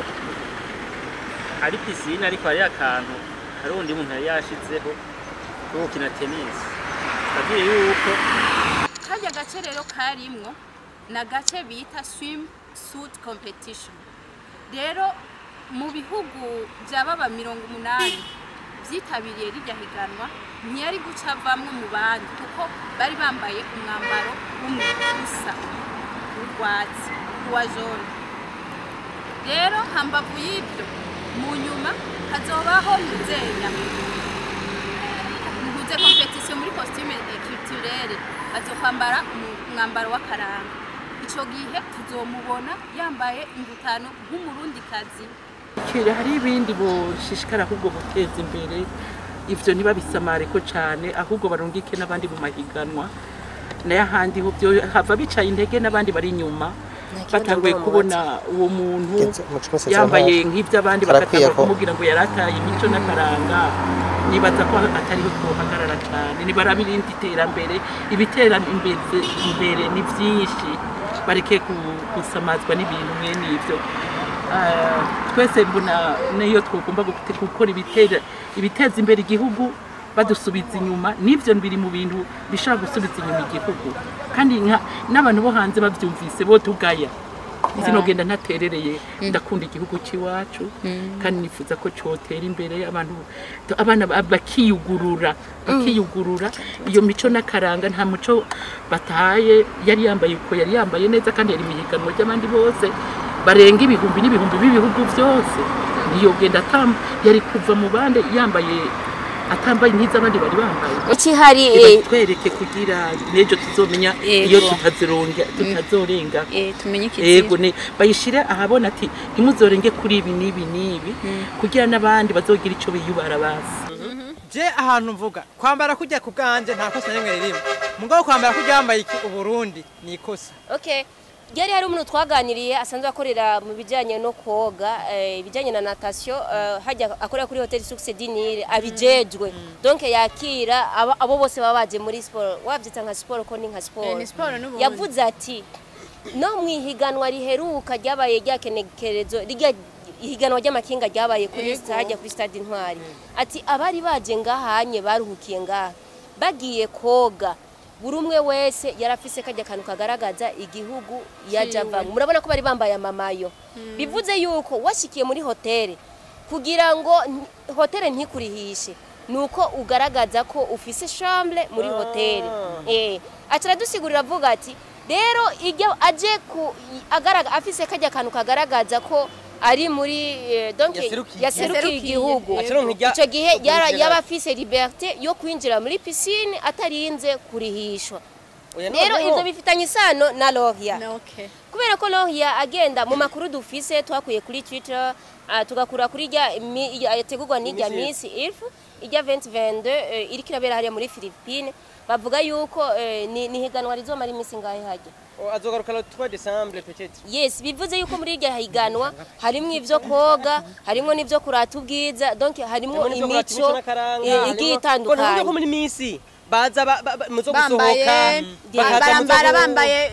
ari pisine ariko hari akantu hari undi muntu yari yashizeho ko gukina tennis agiye yuko kajya gace rero karimwo na gace bita swim suit competition rero mu bihugu by'ababa 80 byitabiriye rijya higanwa ntiyari guca bamwe mu bandi kuko bari bambaye umwambaro umwe usa urwatsi wa jaune rero hambavu y'ibyo mu nyuma hazobaho muzenya muze competition muri costume culturelle bazokwambara umwambaro w'akaranga ico gihe tuzomubona yambaye ingutano nk'umurundi kazi hari ibindi boshishikara ahubwo guteza imbere ivyo ntibabisamare ko cyane ahubwo barungike n'abandi mu mahiganwa n'ahandi ho byo hava bicaye intege n'abandi bari inyuma batanguye kubona uwo muntu yambaye nk'ibyo abandi bakatanga kumubwira ngo yarataye imico n'akaranga nibaza ko atari ko hagarara cyane nibarabirindi iterambere ibitera imbere ni byinshi bareke kusamazwa n'ibintu mwene ivyo twese mbona niyo twagomba gukora ibiteza imbere igihugu badusubiza inyuma n'ivyo biri mu bintu bishaka gusubiza inyuma igihugu kandi n'abantu bo hanze bavyumvise bo tugaya sinogenda ntaterereye ndakunda igihugu cyiwacu kandi nifuza ko cyotera imbere abana bakiyugurura iyo mico n'akaranga nta muco bataye yari yambaye uko yari yambaye neza kandi yari imihiganwa ry'abandi bose barenga ibihumbi n'ibihumbi b'ibihugu byose niyogenda yari kuva mu bande yambaye atambaye nk'iz'abandi bari bambaye ikihari twereke kugira nejo tuzomenya iyo tutazorenga tumenye yego ne bayishire ahabona ati ntimuzorenge kuri ibi n'ibi kugira n'abandi bazogira ico biyubara basi je ahantu mvuga kwambara kujya ku bwanje nta kosa rimwe ririmo mugabo kwambara kujya yambaye iki Uburundi ni ikosa okay Yari hari umuntu twaganiriye asanzwe akorera mu bijyanye no koga ibijyanye na natation hajya akorera kuri Hotel Succès Dinire abijejwe donc yakira abo bose babaje muri sport wavyita nka sport ko ni nka sport yavuze ati no mwihiganwa riheruka ryabaye ryakenekerezo ihiganwa ry'amakinga ryabaye kuri stade kuri Stade Intwari ati abari baje ngahanye baruhukiye ngaha bagiye koga buri umwe wese yarafise kajya kantu kagaragaza igihugu yajava murabona ko bari bambaye amamayo bivuze yuko washikiye muri hoteli kugira ngo hoteli ntikurihishe nuko ugaragaza ko ufise chambre muri hoteli acara dusigurira avuga ati rero ijya aje ku agaraga afise kajya kantu kagaragaza ko ari muri donc yaserukiye igihugu ico gihe yaba afise liberté yo kwinjira muri piscine atarinze kurihishwa rero ivyo bifitanye isano na Loria kubera ko Loria agenda mu makuru dufise twakuye kuri Twitter tugakura kuri yategurwa n'ijya Miss Ilf ijya 2022 iri kirabera hariya muri Philippines bavuga yuko ni higanwa rizomara imisi ngahe hajya azogaruka le 3 décembre peut-être yes bivuze yuko muri irya higanwa harimo ivyo koga harimo n'ivyo kurata ubwiza donc harimo imico igiye itandukanye ko muri misi baza muzo gusohoka barambara bambaye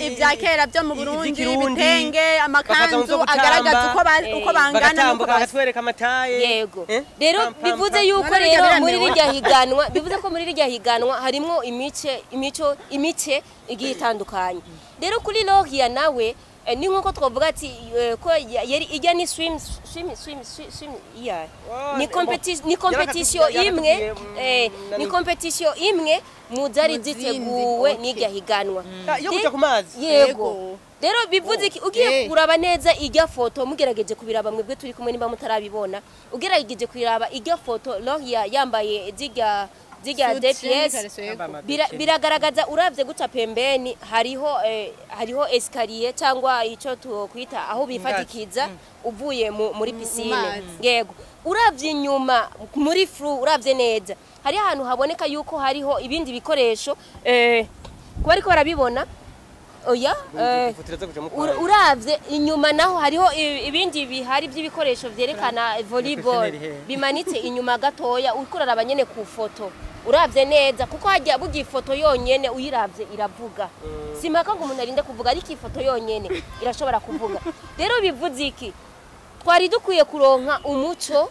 ibya kera byo mu Burundi ibitenge amakanzu agaragaza uko bangana nuko bakatwereka amataye yego rero bivuze yuko rero muri irya higanwa bivuze ko muri irya higanwa harimo imice igiye itandukanye rero kuri Loria nawe ni nkuko twavuga ati ko yari ijya ni swim yeah ni competition imwe muzari ziteguwe n'ijya higanwa yo kuja ku mazi yego rero bivuze iki ugiye kuraba neza ijya foto mugerageje kubiraba mwebwe turi kumwe nimba mutarabibona ugerageje kwiraba ijya foto Loria yambaye zijya zirya Suit, DPS ikariso yego. biragaragaza uravye guca pembeni hariho escalier cyangwa ico tukwita aho bifatikiza uvuye muri piscine mazi. yego uravye inyuma muri fru uravye neza hari ahantu haboneka yuko hariho ibindi bikoresho kuba ariko barabibona oya uravye inyuma naho hariho ibindi bihari by'ibikoresho vyerekana volleyball bimanitse inyuma gatoya ukorara abanyene ku foto uravye neza kuko hajya bugi ifoto yonyene uyiravye iravuga simaka ngo umuntu arinde kuvuga ariko ifoto yonyene irashobora kuvuga rero bivuze iki twari dukwiye kuronka umuco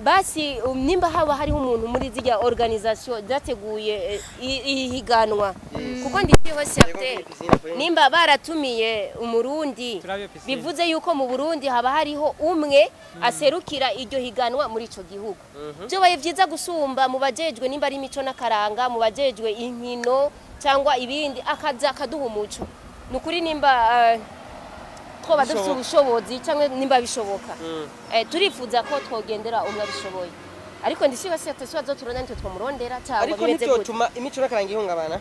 basi nimba haba hariho umuntu muri zirya organisation zateguye ihiganwa kuko ndiho certain nimba baratumiye umurundi bivuze yuko mu Burundi haba hariho umwe aserukira iryo higanwa muri ico gihugu byo baye vyiza gusumba mu bajejwe nimba ari imico n'akaranga mu bajejwe inkino cyangwa ibindi akaza akaduha umuco nukuri nimba twoba dufite ubushobozi cyangwa nimba bishoboka turifuza ko twogendera umwe bishoboye ariko ndisiba se tuzo turona nitwe twamurondera cyangwa ariko ntibyotuma imico n'akaranga ihungabana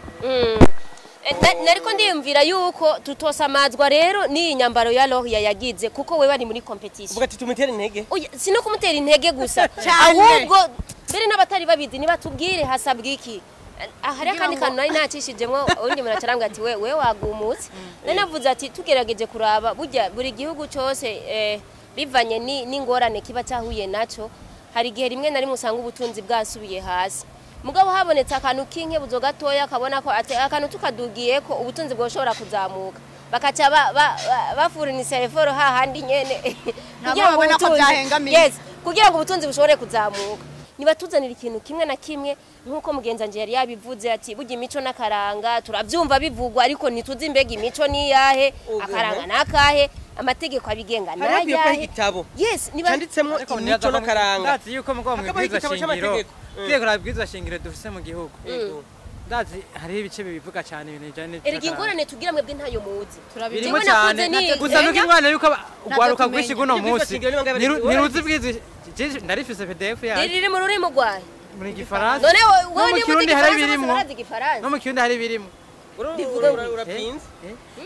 nariko ndiyumvira yuko tutosamazwa rero ni inyambaro ya Loria yagize kuko we bari muri competition uvuga ati tumutera intege sino kumutera intege gusa ahubwo mbere n'abatari babizi nibatubwire hasabwa iki hari akandi kantu nari nacishijemwo undi muntu acarambwa ati we wagumutse nanavuze ati tugerageje kuraba burya buri gihugu cyose bivanye n'ingorane kiba cyahuye naco hari gihe rimwe na rimwe usanga ubutunzi bwasubiye hasi mugabo habonetse akantu k'inkebuzo gatoya kabona ko akantu tukadugiye ko ubutunzi bwoshobora kuzamuka bakaca bafurnisa effort hahandi nyene kugira ngo ubutunzi bushobore kuzamuka nibatuzanira ikintu kimwe na kimwe nkuko mugenza nje yari yabivuze ati burya imico n'akaranga turavyumva bivugwa ariko ntituzi imbega imico ni yahe akaranga nakahe amategeko abigenga nayahe igitabo yes cyanditsemo imico n'akaranga ndazi yuko mugabo mwibwiza shingiro twego rabwiza shingiro dufise mu gihugu ndazi hari ibice bibivuga cyane ibintu bijanye erega ingorane tugira mwebwe ntayo muzi birimo cyane gusa nuko ingorane yuko ugwaruka bwishi guno munsi ntiruzi bwiza ndarifise PDF yaje riri mu rurimo rwaye muri gifaransa none wowe ni mu mu hari birimo gifaransa no mu kirundi hari birimo urapinze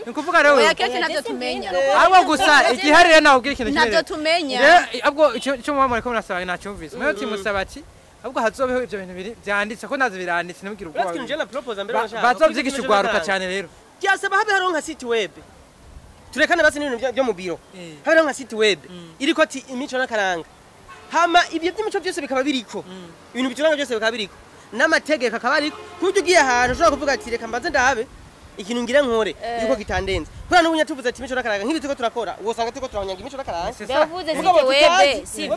nikuvuga rero oya keke navyo tumenya abo gusa igiharire naho ubwira ikintu kimwe navyo tumenya abwo icyo mama ariko murasaba nacyumvise mwe timusaba ati abwo hazobeho ibyo bintu biri byanditse ko nazo biranditse nabwira ubwo bazovyigisha ugwaruka cyane rero cyasaba habe haronka site web turekane basi n'ibintu byo mu biro habe haronka site web iriko ati imico n'akaranga hama ibyo by'imico byose bikaba biriko ibintu bituranga byose bikaba biriko n'amategeko akaba ariko kuburyo ugiye ahantu ushobora kuvuga ati reka mbanze ndabe ikintu ngira nkore yuko kitandenze kuri n'ubunya tuvuze ati imico n'akaranga nk'ibi tuko turakora usanga tuko turanyanga imico n'akaranga uvuze site web CV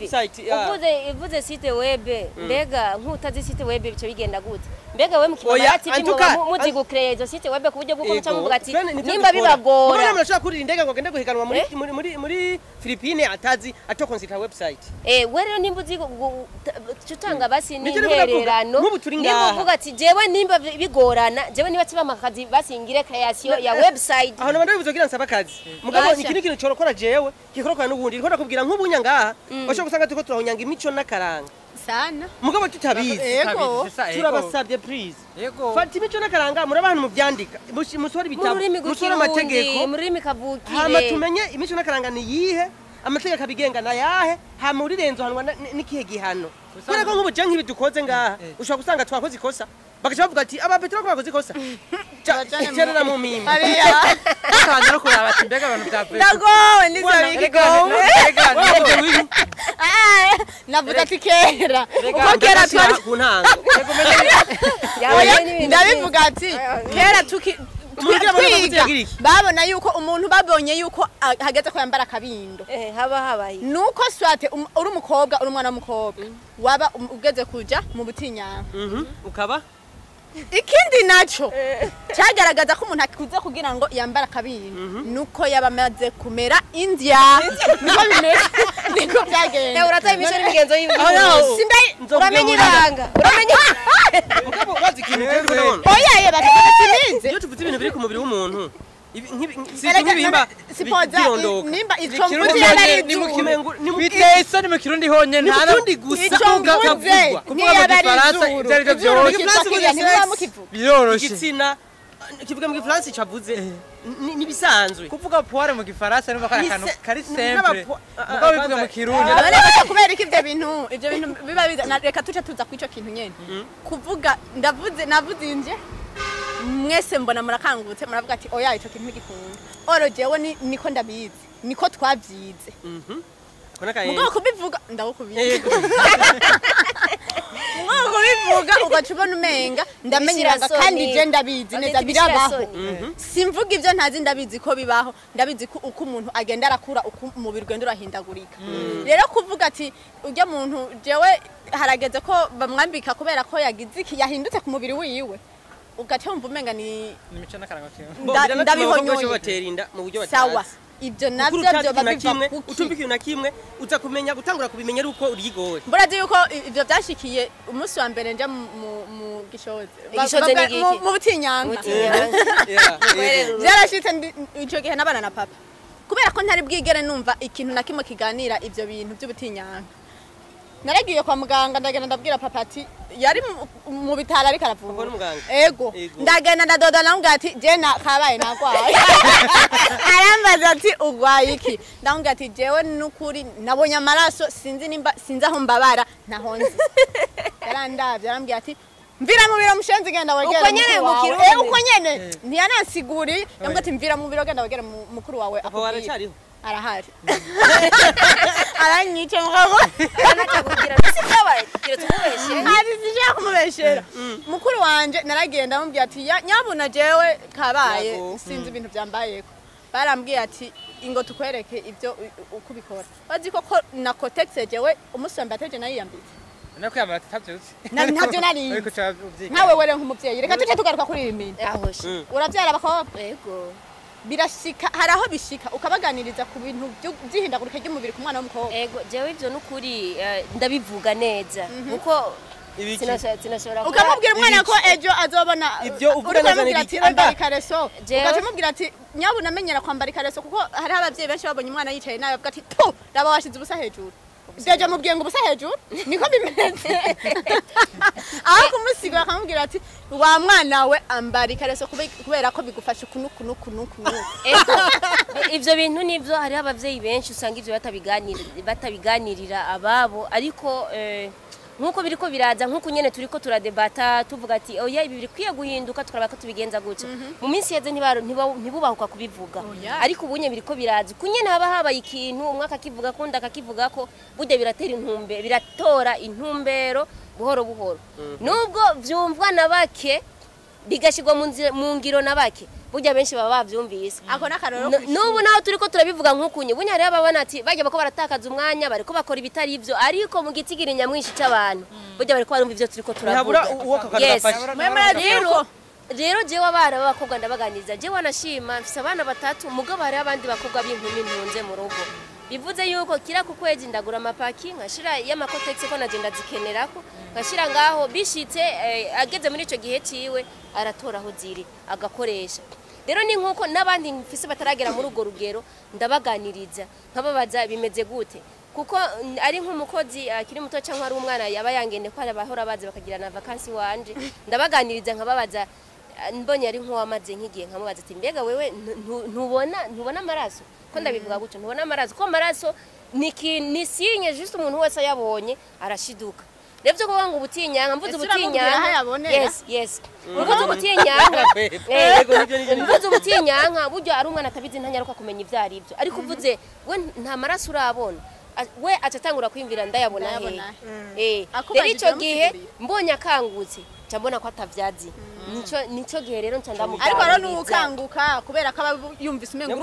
uvuze site web mbega nkutazi site web bico bigenda gute mbega we mukibara TV muzi gucreate izo site web kuburyo bwo kuca muvuga ati nimba bibagora umuntu ashaka kuri indege ngo gende guhiganwa muri Philippines atazi ato consider website we rero nimba uzi tutanga basi n'intererano nimba uvuga ati jewe nimba bigorana jewe niba tiba makazi basi ngire creation ya website aho nabandi bivugira nsaba akazi mugabo ikindi kintu corokora jewe kikorokora n'ubundi rikora kubwira nk'ubunya ngaha bashobora gusanga tuko turahonyanga imico n'akaranga sana mugabo tutabizi yego turabasabye please yego fata imico n'akaranga muraba hano mu byandika musore ibitabo musore amategeko muri kavukire hama tumenye imico n'akaranga ni yihe amategeko abigenga na yahe hama urirenzo hanwa n'ikihe gihano kubera ko nk'ubu nk'ibi dukoze ngaha ushobora gusanga twakoze ikosa bagaca bavuga ati aba Petero ko bakoze ikosa cyane mu mimba kandi no kuraba ati mbega abantu bya Petero ndagowe nizo navuga ati kera uko kera twari ku ntango ndabivuga ati kera twiga babona yuko umuntu babonye yuko hageze ko yambara akabindo habaye nuko swate uri umukobwa uri umwana w'umukobwa waba ugeze kuja mu butinyanga ukaba ikindi naco cyagaragaza ko umuntu akuze kugira ngo yambara akabindo nuko yabamaze kumera India niko bimeze niko byagenda urataye imico n'imigenzo uramenye ibanga mugabo bazi ikintu cy'urukundo oya bakaba simize iyo tuvuze ibintu biri ku mubiri w'umuntu nk'ibihimba sipoza birondoka nimba ico Ikirundi mvuze yaba ari ni izuru. mu kirundi biteye isoni mu kirundi honyene Ni mu Kirundi gusa. Ico mvuze kuvuga mu gifaransa ibyo ari byo byose biroroshe igitsina kivuga mu gifaransa cavuze nibisanzwe kuvuga poire mu gifaransa numva kari akantu kari simple n'abapo- mugabo bivuga mu kirundi Ariko kubera iki ivyo bintu biba reka tuca tuza kwico kintu nyene kuvuga navuze inje mwese mbona murakangutse muravuga ati oya ico kintu ntigikunda oro jewe niko ndabizi niko twavyize mugabo kubivuga ndagukubiye mugabo kubivuga ugaca ubona umenga ndamenyeraga kandi je ndabizi neza birabaho simvuga ivyo ntazi ndabizi ko bibaho ndabizi ko uko umuntu agenda arakura uko umubiri ugenda urahindagurika rero kuvuga ati urya muntu jewe harageze ko bamwambika kubera ko yagize iki yahindutse ku mubiri wiwe ugaca wumva umenga ni imico n'akaranga kiwe ndabihonyoye batera inda mu buryo sawa ibyo navyo byo babiva kuki utumva ikintu na kimwe uza kumenya gutangura kubimenya ari uko urigore mburazi yuko ivyo byashikiye umunsi wa mbere nja mu gishoze Igishoze ni iki? mu butinyanka byarashitse ico gihe nabana na papa kubera ko ntari bwigere numva ikintu na kimwe kiganira ivyo bintu by'ubutinyanka naragiye kwa muganga ndagenda ndabwira papa ati yari mu bitaro ariko aravura ego ndagenda ndadoda namubwira ati je kabaye nagwaye arambaza ati ugwaye iki ndamubwira ati jewe n'ukuri nabonye amaraso sinzi aho mbabara naho nzi yarandavye arambwira ati mvira mu biro mushenzi genda wegera uko nyene mu kirundi uko nyene ntiyanasiguri yambwira ati mvira mu biro genda wegera mukuru wawe aho waracariho arahari aranyice mugabo anakubwira bisi byabaye kire tumubeshe ari sije kumubeshera mukuru wanje naragenda amubwira ati nyabuna jewe kabaye sinzi ibintu byambayeko barambwiye ati ingo tukwereke ibyo uko bikora bazi ko na cotex jewe umusamba ateje nayiyambitse nako yamara tabyutse ntabyo nari ariko cyabyiga nkawe were nk'umuvyeyi reka tuje tugaruka kuri ibi bintu ahoshe uravyara abakobwa yego birashika hari aho bishika ukabaganiriza ku bintu by'ihindagurika ry'umubiri ku mwana w'umukobwa yego jewe ivyo n'ukuri ndabivuga neza kuko sinashobora ukamubwira umwana ko ejo azobona Ibyo uvuga neza ukamubwira ati nibiki? ambara ikareso Jewe- ukamubwira ati nyabuna amenyera kwambara ikareso kuko hari abavyeyi benshi babonye umwana yicaye nawe bavuga ati tu raba washize ubusa hejuru Deje mubwiye ngo ubusa hejuru niko bimeze aho kumusiga akamubwira ati wa mwana we ambara ikareso kubera ko bigufasha kunukunukunuku ivyo bintu nivyo hari abavyeyi benshi usanga ivyo batabiganirira ababo ariko nkuko biriko biraza nkuko nyene turiko turadebata tuvuga ati oya ibi biri kwiye guhinduka tukaraba ko tubigenza gutya mu minsi yeze ntibubahuka kubivuga ariko ubunye biriko biraza kunyene haba habaye ikintu umwaka akivuga kundi akakivuga ko burya biratora intumbero buhoro buhoro nubwo vyumvwa na bake bigashirwa mu ngiro na bake burya benshi baba bavyumvise ako nakaroro nubu naho turiko turabivuga nkukunye bunya rero babona ati bajya bako baratakaza umwanya bariko bakora ibitari ivyo ariko mu gitigiri nyamwishi c'abantu burya bariko barumva ivyo turiko turavuga ntabura uwo kakagafasha rero jewe abana b'abakobwa ndabaganiriza jewe wanashima mfise abana batatu mugabo hari abandi bakobwa b'inkumi ntunze mu rugo bivuze yuko kira ku kwezi ndagura amapaki nkashira y'amakotex ko nagenda zikenerako nkashira ngaho bishitse ageze muri ico gihe ciwe aratora aho ziri agakoresha rero ni nkuko nabandi mfise bataragera muri ugo rugero ndabaganiriza nkababaza bimeze gute kuko ari nk'umukozi akiri muto cyangwa ari umwana yaba yangende ko abahora baze bakagira na vacancy wanje ndabaganiriza nkababaza mbonye ari nk'uwamaze nk'igihe nkamubaza ati mbega wewe ntubona amaraso ko ndabivuga gutyo ntubona amaraso ko amaraso ni sinye just umuntu wese yabonye arashiduka revyo ko ngo ubutinyanga mvuze ubutinyanga yes mvuze ubutinyanga mvuze ubutinyanga buryo ari umwana atabizi ntanyaruka kumenya ivyo ari byo ariko uvuze we nta maraso urabona we atatangura kwimvira ndayabona rero ico gihe mbonye akangutse cyambona ko atavyazi nico gihe rero nca ndamugana ariko rero nukanguka kubera ko yumvise umengo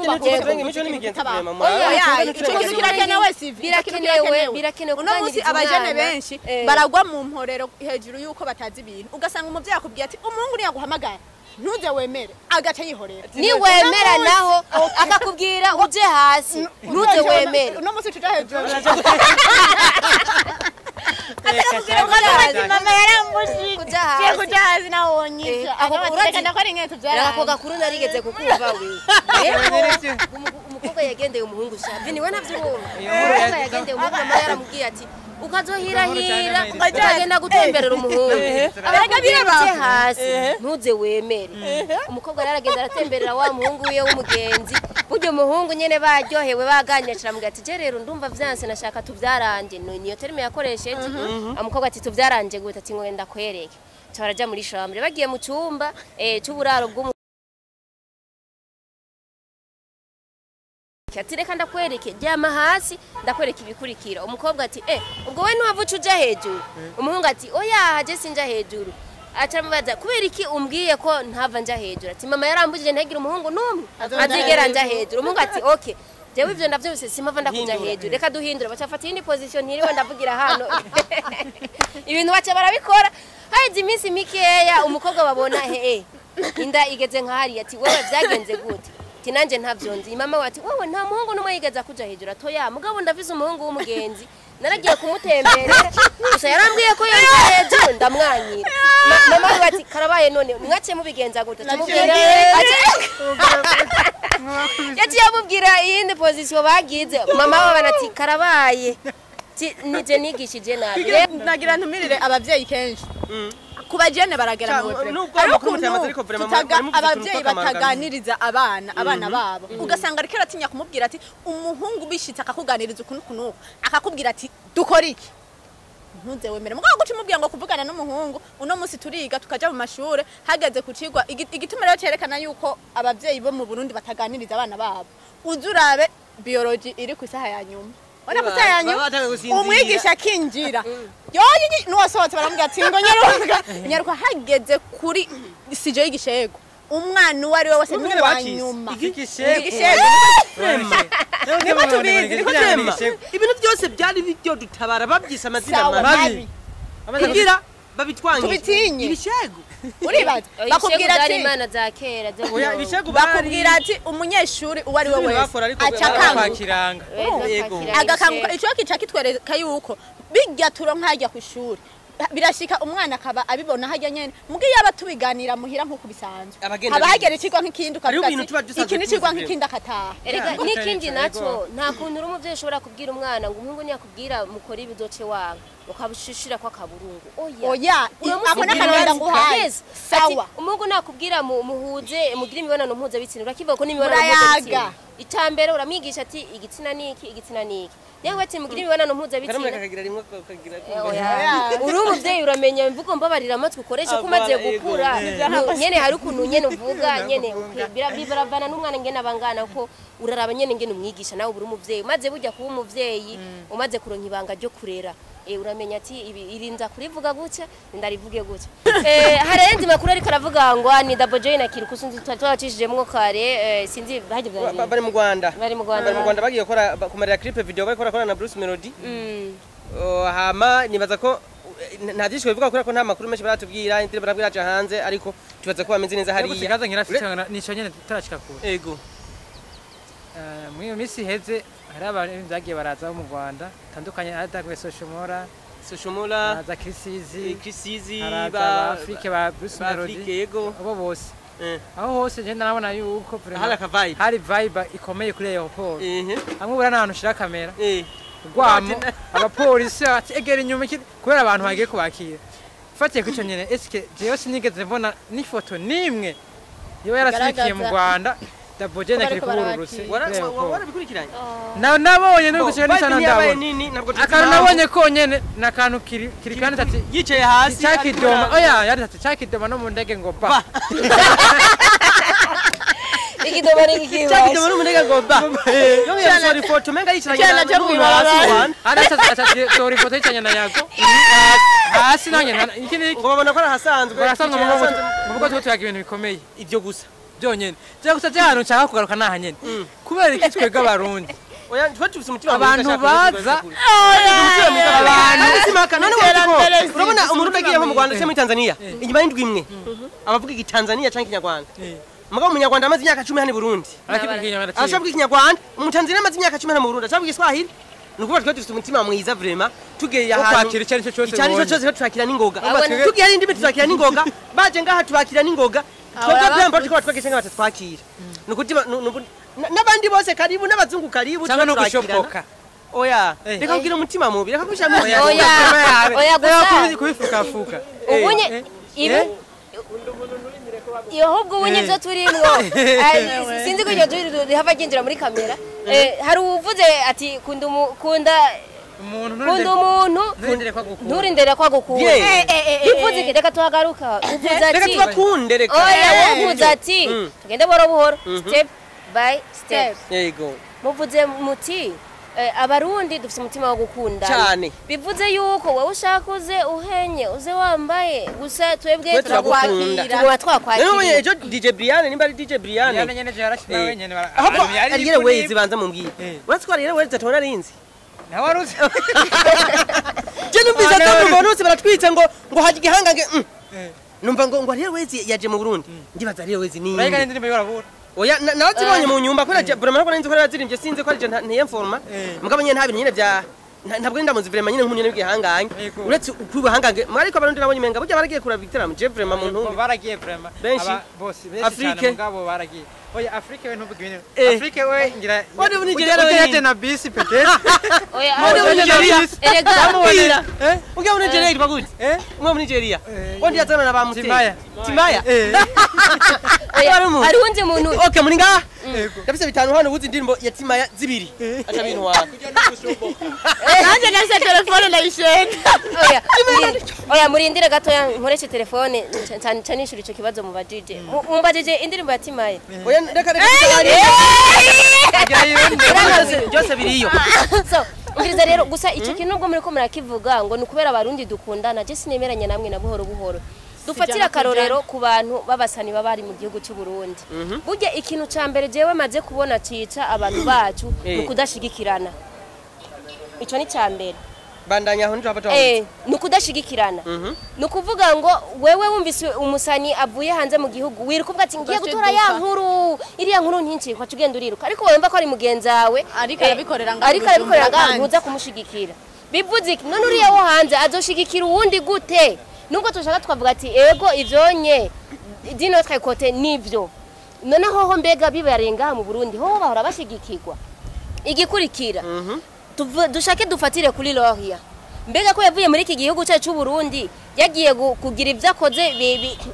birakenewe uno musi abajene benshi baragwa mu mporero hejuru yuko batazi ibintu ugasanga umuvyeyi akubwiye ati umuhungu niyaguhamagara ntuze wemere agaca yihorera ni wemera naho akakubwira uje hasi ntuze wemere uno musi tuja hejuru mama yarambushije Kuja hasi. je kuja hasi nawonyije ako urazi ndakora inkweto byara ako gakuru narigeze kukumva we umukobwa yagendeye umuhungu shavi niwe navyibona umukobwa yagendeye umuhungu mama yaramubwiye ati ukazohirahira ukagenda gutemberera umuhungu abaga birabye hasi ntuze wemere umukobwa yaragenda aratemberera wa muhungu wiwe w'umugenzi buryo umuhungu nyene baryohewe baganyacira mu gati je rero ndumva vyanse nashaka tuvyaranje niyo terme yakoresheje umukobwa ati tuvyaranje gute ati ngo wenda kwereke cyaraja muri chambre bagiye mu cyumba cy'uburaro bw'umu ati reka ndakwereke ryama hasi ndakwereka ibikurikira umukobwa ati ubwo we ntuhavuca uja hejuru umuhungu ati oya haje sinja hejuru acamubaza kubera iki umbwiye ko ntava nja hejuru ati mama yarambujije ntagira umuhungu numwe azigera nja hejuru umuhungu ati okay jewe ivyo ndavyose simava ndakuja hejuru reka duhindura bacafata indi position ntiriwe ndavugira hano ibintu baca barabikora haje iminsi mikeya umukobwa babona inda igeze nkahari ati wewe vyagenze gute tinanje ntavyonzi mama wati wowe nta muhungu numwe yigeza kuja hejuru atoya mugabo ndavize umuhungu w'umugenzi naragiye kumutemberera gusa yarambwiye ko yonja hejuru ndamwanyira mama wati karabaye none mwace mubigenza gute tumubwira yati yamubwira iyindi position bagize mama wabana ati karabaye nije nigishije nabi nagira ntumirire abavyeyi kenshi kuba jene baragera mu abavyeyi bataganiriza abana babo ugasanga ariko aratinya kumubwira ati umuhungu bishitse akakuganiriza ukuntu kunuko akakubwira ati dukora iki ntuze wemere mugabo guca umubwira ngo kuvugana n'umuhungu uno musi turiga tukaja mu mashure hageze kucigwa igituma rero cerekana yuko abavyeyi bo mu Burundi bataganiriza abana babo uzurabe biology iri ku isaha ya nyuma Ona kutayanya umwigisha kinjira yoyi nuwasohotse baramubwira ati ngo nyaruka hageze kuri sije y'igishego umwana uwari we wese n'uwanyuma igishego ibintu byose byari byo dutabara babyisa amazina mabi kugira babitwange ibishego uribaza bakubwira ati imana za kera bakubwira ati umunyeshuri uwari we wese acakanga agakanguka ico kica kitwereka yuko bijya turonka hajya ku ishuri birashika umwana akaba abibona hajya nyene mugiye yaba tubiganira muhira nko kubisanzwe abahagera ikigwa nk'ikindi ukavuga ati iki ni ikigwa nk'ikindi akataha erega n'ikindi naco nta kuntu uri umuvyeyi ushobora kubwira umwana ngo umuhungu ntiyakubwira mukora ibidoce wawe ukabushishira kwa kaburungu oya ako nakanenda nguhaye sawa umuhungu nakubwira muhuze mugira imibonano mpuzabitsina urakivuga ko n'imibonano mpuzabitsina icambere uramwigisha ati igitsina niki yewe ati mugira imibonano mpuzabitsina uri umuvyeyi uramenya imvugo mbabarira amatwi ukoresha ko umaze gukura nyene hari ukuntu nyene uvuga nyene biravana n'umwana ngene abangana ko uraraba nyene ngene umwigisha nawe uri umuvyeyi umaze bujya kuba umuvyeyi umaze kuronka ibanga ryo kurera uramenya ati irinza kurivuga gutya ndarivuge gutya harenze makuru ariko aravuga ngo ni Double J na Kiriku sinzi twacishijemwo kare sinzi baje bari mu Rwanda bagiye gukora kumarira clip video bari gukora na Bruce Melody hama nibaza ko nta byinshi bivuga ko nta makuru menshi baratubwira indirimbo barabwira aje hanze ariko tubaza ko bameze neza hariya sikaza nkirafite nico nyene tutarashika kure yego muri misi heze hari abantu bagiye baraza mu Rwanda tandukanye hatagwe Soshomora za Krisizi ba Afrique ba Bruce Melody yego abo bose aho hose je narabona yuko hari vibe ikomeye kuri airport hamwe bura nahantu shira kamera gwamo abapolisi ati egera inyuma kubera abantu bagiye kubakira fatiye kuco nyene eske je sinigeze mbona n'ifoto nimwe yo yarasikiye mu Rwanda Double J na Kiriku ururutse warabikurikiranye nabonye no gushira n'isana ndabo akantu nabonye ko nyene nakantu kiri kandi ati yicaye hasi cyakidoma oya yari ati cyakidoma no mu ndege ngo ba ikidoma ni kikiwa cyakidoma no mu ndege ngo ba yo yari foto menga yicaranye na hasi arasa sorry foto yicaranye na yago hasi nanye ikindi ngo babona ko arahasanzwe mu bwo tuyaga ibintu bikomeye ivyo gusa byonyene je gusa cyane nshaka kugaruka naha nyene kubera iki twega abarundi oya twatubise umutima abantu baza abantu simaka none urabona umurundi agiye nko mu Rwanda cyo muri Tanzania inyuma y'indwi imwe abavuga igitanzania canke ikinyarwanda mugabo umunyarwanda amaze imyaka 10 hano i Burundi arashobora ikinyarwanda umutanzania amaze imyaka 10 hano mu Burundi arashobora igiswahili nukuba twatubise umutima mwiza vraiment tugeye Wo ahantu kwakira icyo ari cyo cyose icyo ari cyo ubonye. cyose turakira n'ingoga Abona- tugiye hari indimi turakira n'ingoga baje ngaha tubakira n'ingoga twebwe byambo twiko twagishe ngaha twakira nukutima n'abandi bose karibu n'abazungu karibu cyangwa no turakirana. gushopoka oya reka kugira umutima mubi reka kushama oya gusa kubifukafuka ubunye ibi iyo ahubwo ubunye ibyo turimwo sinzi ko iryo jwi rihava ryinjira muri kamera hari uvuze ati kunda umuntu nturindire ko agukunda bivuze iki reka tuhagaruka uvuze reka ati tubakunde reka oya uvuze ati tugende buhoro buhoro step by step yego muvuze muti abarundi dufite umutima wo gukunda cyane bivuze yuko wowe ushaka uze uhenye uze wambaye gusa twebwe turagukunda. tuba rero twakwakira ejo DJ Brian nimba ari DJ Brian nyene je yarashina wenyene ahubwo ari yere wezi banza mumbwire uratse ko ari yere wezi atabona arinzi na waruzi je numvise atamu bonose baratwitse ngo haje igihangange numva ngo ari yere wezi yaje mu Burundi ndibaza ari yere wezi ni urayika n'indirimbo yorabura oya narazibonye mu nyumba kubera vraiment ko narinzi ko yarazirimbye sinzi ko ari je ntiyemforma mugabo nyene nta bintu nyene bya ntabwo ndamuzi vraiment nyene nk'umuntu n'ibihanganye uretse kubihangange ariko abarundi nabonye menga burya baragiye kuraba igiteramo je vraiment mu ntumbi baragiye vraiment benshi bose Afrique. cyane mugabo baragiye oya Afrique we ntuvuge ibintu Afrique we ngira wari muri Nigeria ugerageje na bisi peke oya Wari muri Nigeria erega ujya muri Nigeria iriba gute umwe muri Nigeria wondi yazana na ba Timaya. Timaya hari undi muntu okay muri ngaha ndabise bitanu hano ubuzi indirimbo ya Timaya zibiri acha bintu wawe nanjye nase telefone ndayishenda oya murindire gatoya nkoreshe telefone ncanishura ico kibazo mu bajije mumbajije indirimbo ya Timaya oya reka byose biriyo so umviriza rero gusa icyo kintu ubwo muri ko murakivuga ngo ni ukubera abarundi dukundana je sinemeranya namwe na buhoro buhoro dufatira akarorero ku bantu babasani baba bari mu gihugu cy'u Burundi burya ikintu ca mbere jewe maze kubona cica abantu bacu ni ukudashigikirana ico ni ca mbere bandanya aho ntapata ni ukudashigikirana ni ukuvuga ngo wewe wumvise umusani avuye hanze mu gihugu wiruka uvuga ati ngiye gutora ya nkuru iriya nkuru ntinci kwa tugenda uriruka ariko wumva ko ari mugenzi wawe ariko arabikorera ngaho ntuza kumushigikira bivuze iki none uriya wo hanze azoshigikira uwundi gute nubwo tushaka twavuga ati ego ivyonye dino twikote nivyo none hoho mbega bibarenga mu Burundi hoho bahora bashigikirwa igikurikira dushake dufatire kuri Loria mbega ko yavuye muri iki gihugu cyacu cy'u Burundi yagiye kugira ivyo akoze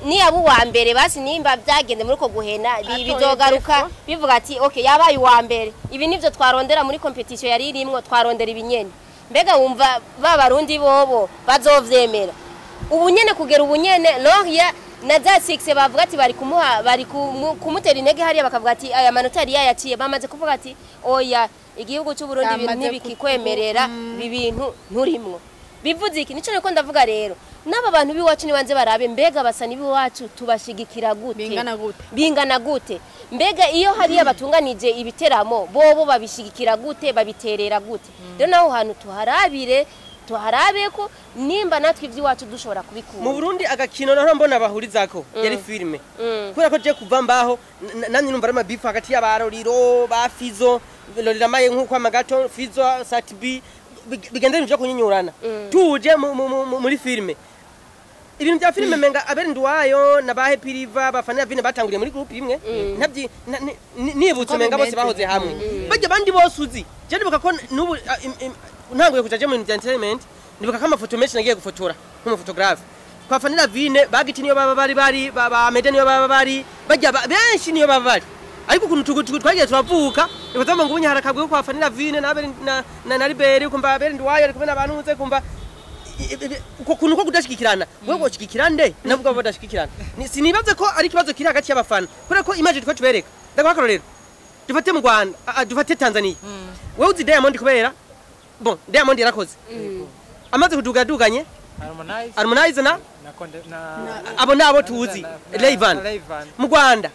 ni abo wa mbere basi nimba byagende muri ko guhena bizogaruka bivuga ati okay yabaye wa mbere ibi nivyo twarondera muri competition yari irimwo twarondera ibinyene mbega wumva babarundi bobo bazovyemera ubunyene kugera ubunyene Loria na za 6 bavuga ati bari kumutera intege hariya bakavuga ati aya manota yari yayaciye bamaze kuvuga ati oya igihugu cy'u Burundi ibintu ntibikikwemerera bibintu nturimwo bivuze iki nico niko ndavuga rero naba bantu biwacu nibanze barabe mbega basani biwacu tubashigikira gute bingana gute mbega iyo hari abatunganije ibiteramo bobo babishigikira gute babiterera gute rero naho hantu tuharabe ko nimba natwe ivy'iwacu dushobora kubikura mu Burundi agakino naho mbona bahurizako yari filme kubera ko je kuva mbaho namye numva rama beef hagati y'abaroriro ba Fizo lorira maye nkuko amagato Fizo Satbi bigenda byo kunyinyurana tuje muri filme ibintu bya filme menga aberendi wayo na ba Happy River bafana vine batanguriye muri group imwe ntabyi nibutse menga bose bahoze hamwe bajya bandi bose uzi je ndibuka ko nubu ntanguye kujaje mu entertainment ndibuka ko amafoto menshi nagiye gufotora nk'umufotographe kwafanira vine bagiti niyo baba bari ba Mede niyo baba bari bajya benshi niyo baba bari ariko kuntu twagiye turavuka ikotamba ngo ubunyara kabwe kwafanira vine na Liberi kumva aberendi wayo ari kubena abantu uze kumva ukuntu ko kudashikirana wewe ushikirande navuga badashikirana sinibaze ko ari kibazo kiri hagati y'abafana kubera ko image twa tubereka ndakwa rero dufate mu Rwanda dufate Tanzania wewe uzi Diamond kubera bon Diamond yarakoze amaze kuduganye Harmonize na abo nabo tuzi Rayvan mu Rwanda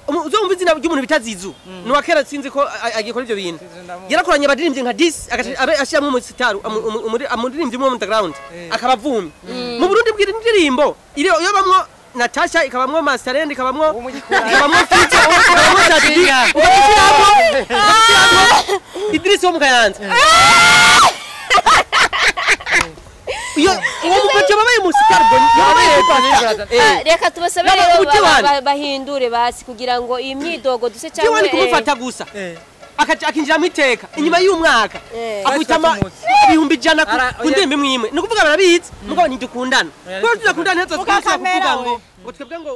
uzumva izina ry'umuntu bitazizu ni wakera sinzi ko agikora ivyo bintu yarakoranye abadirimbyi nka 10 ashiramo mu sitaru amudirimbyi mu underground akabavumi mu Burundi bw'indirimbo iyo bamwo Natasha ikabamwo Masterend ikabamwo Fizo ikabamwo Sadbi Idris wo mu Kayanza reka tubasabe rero bahindure basi kugira ngo iyi myidogo duse cyangwa Jiwani kumufata gusa akinjira mu iteka inyuma y'umwaka akutama ibihumbi ijana ku ndembe mwimwe ni ukuvuga barabizi mugabo ntidukundana kuko tudakundana ntacyo twese kuvuga ngo twebwe ngo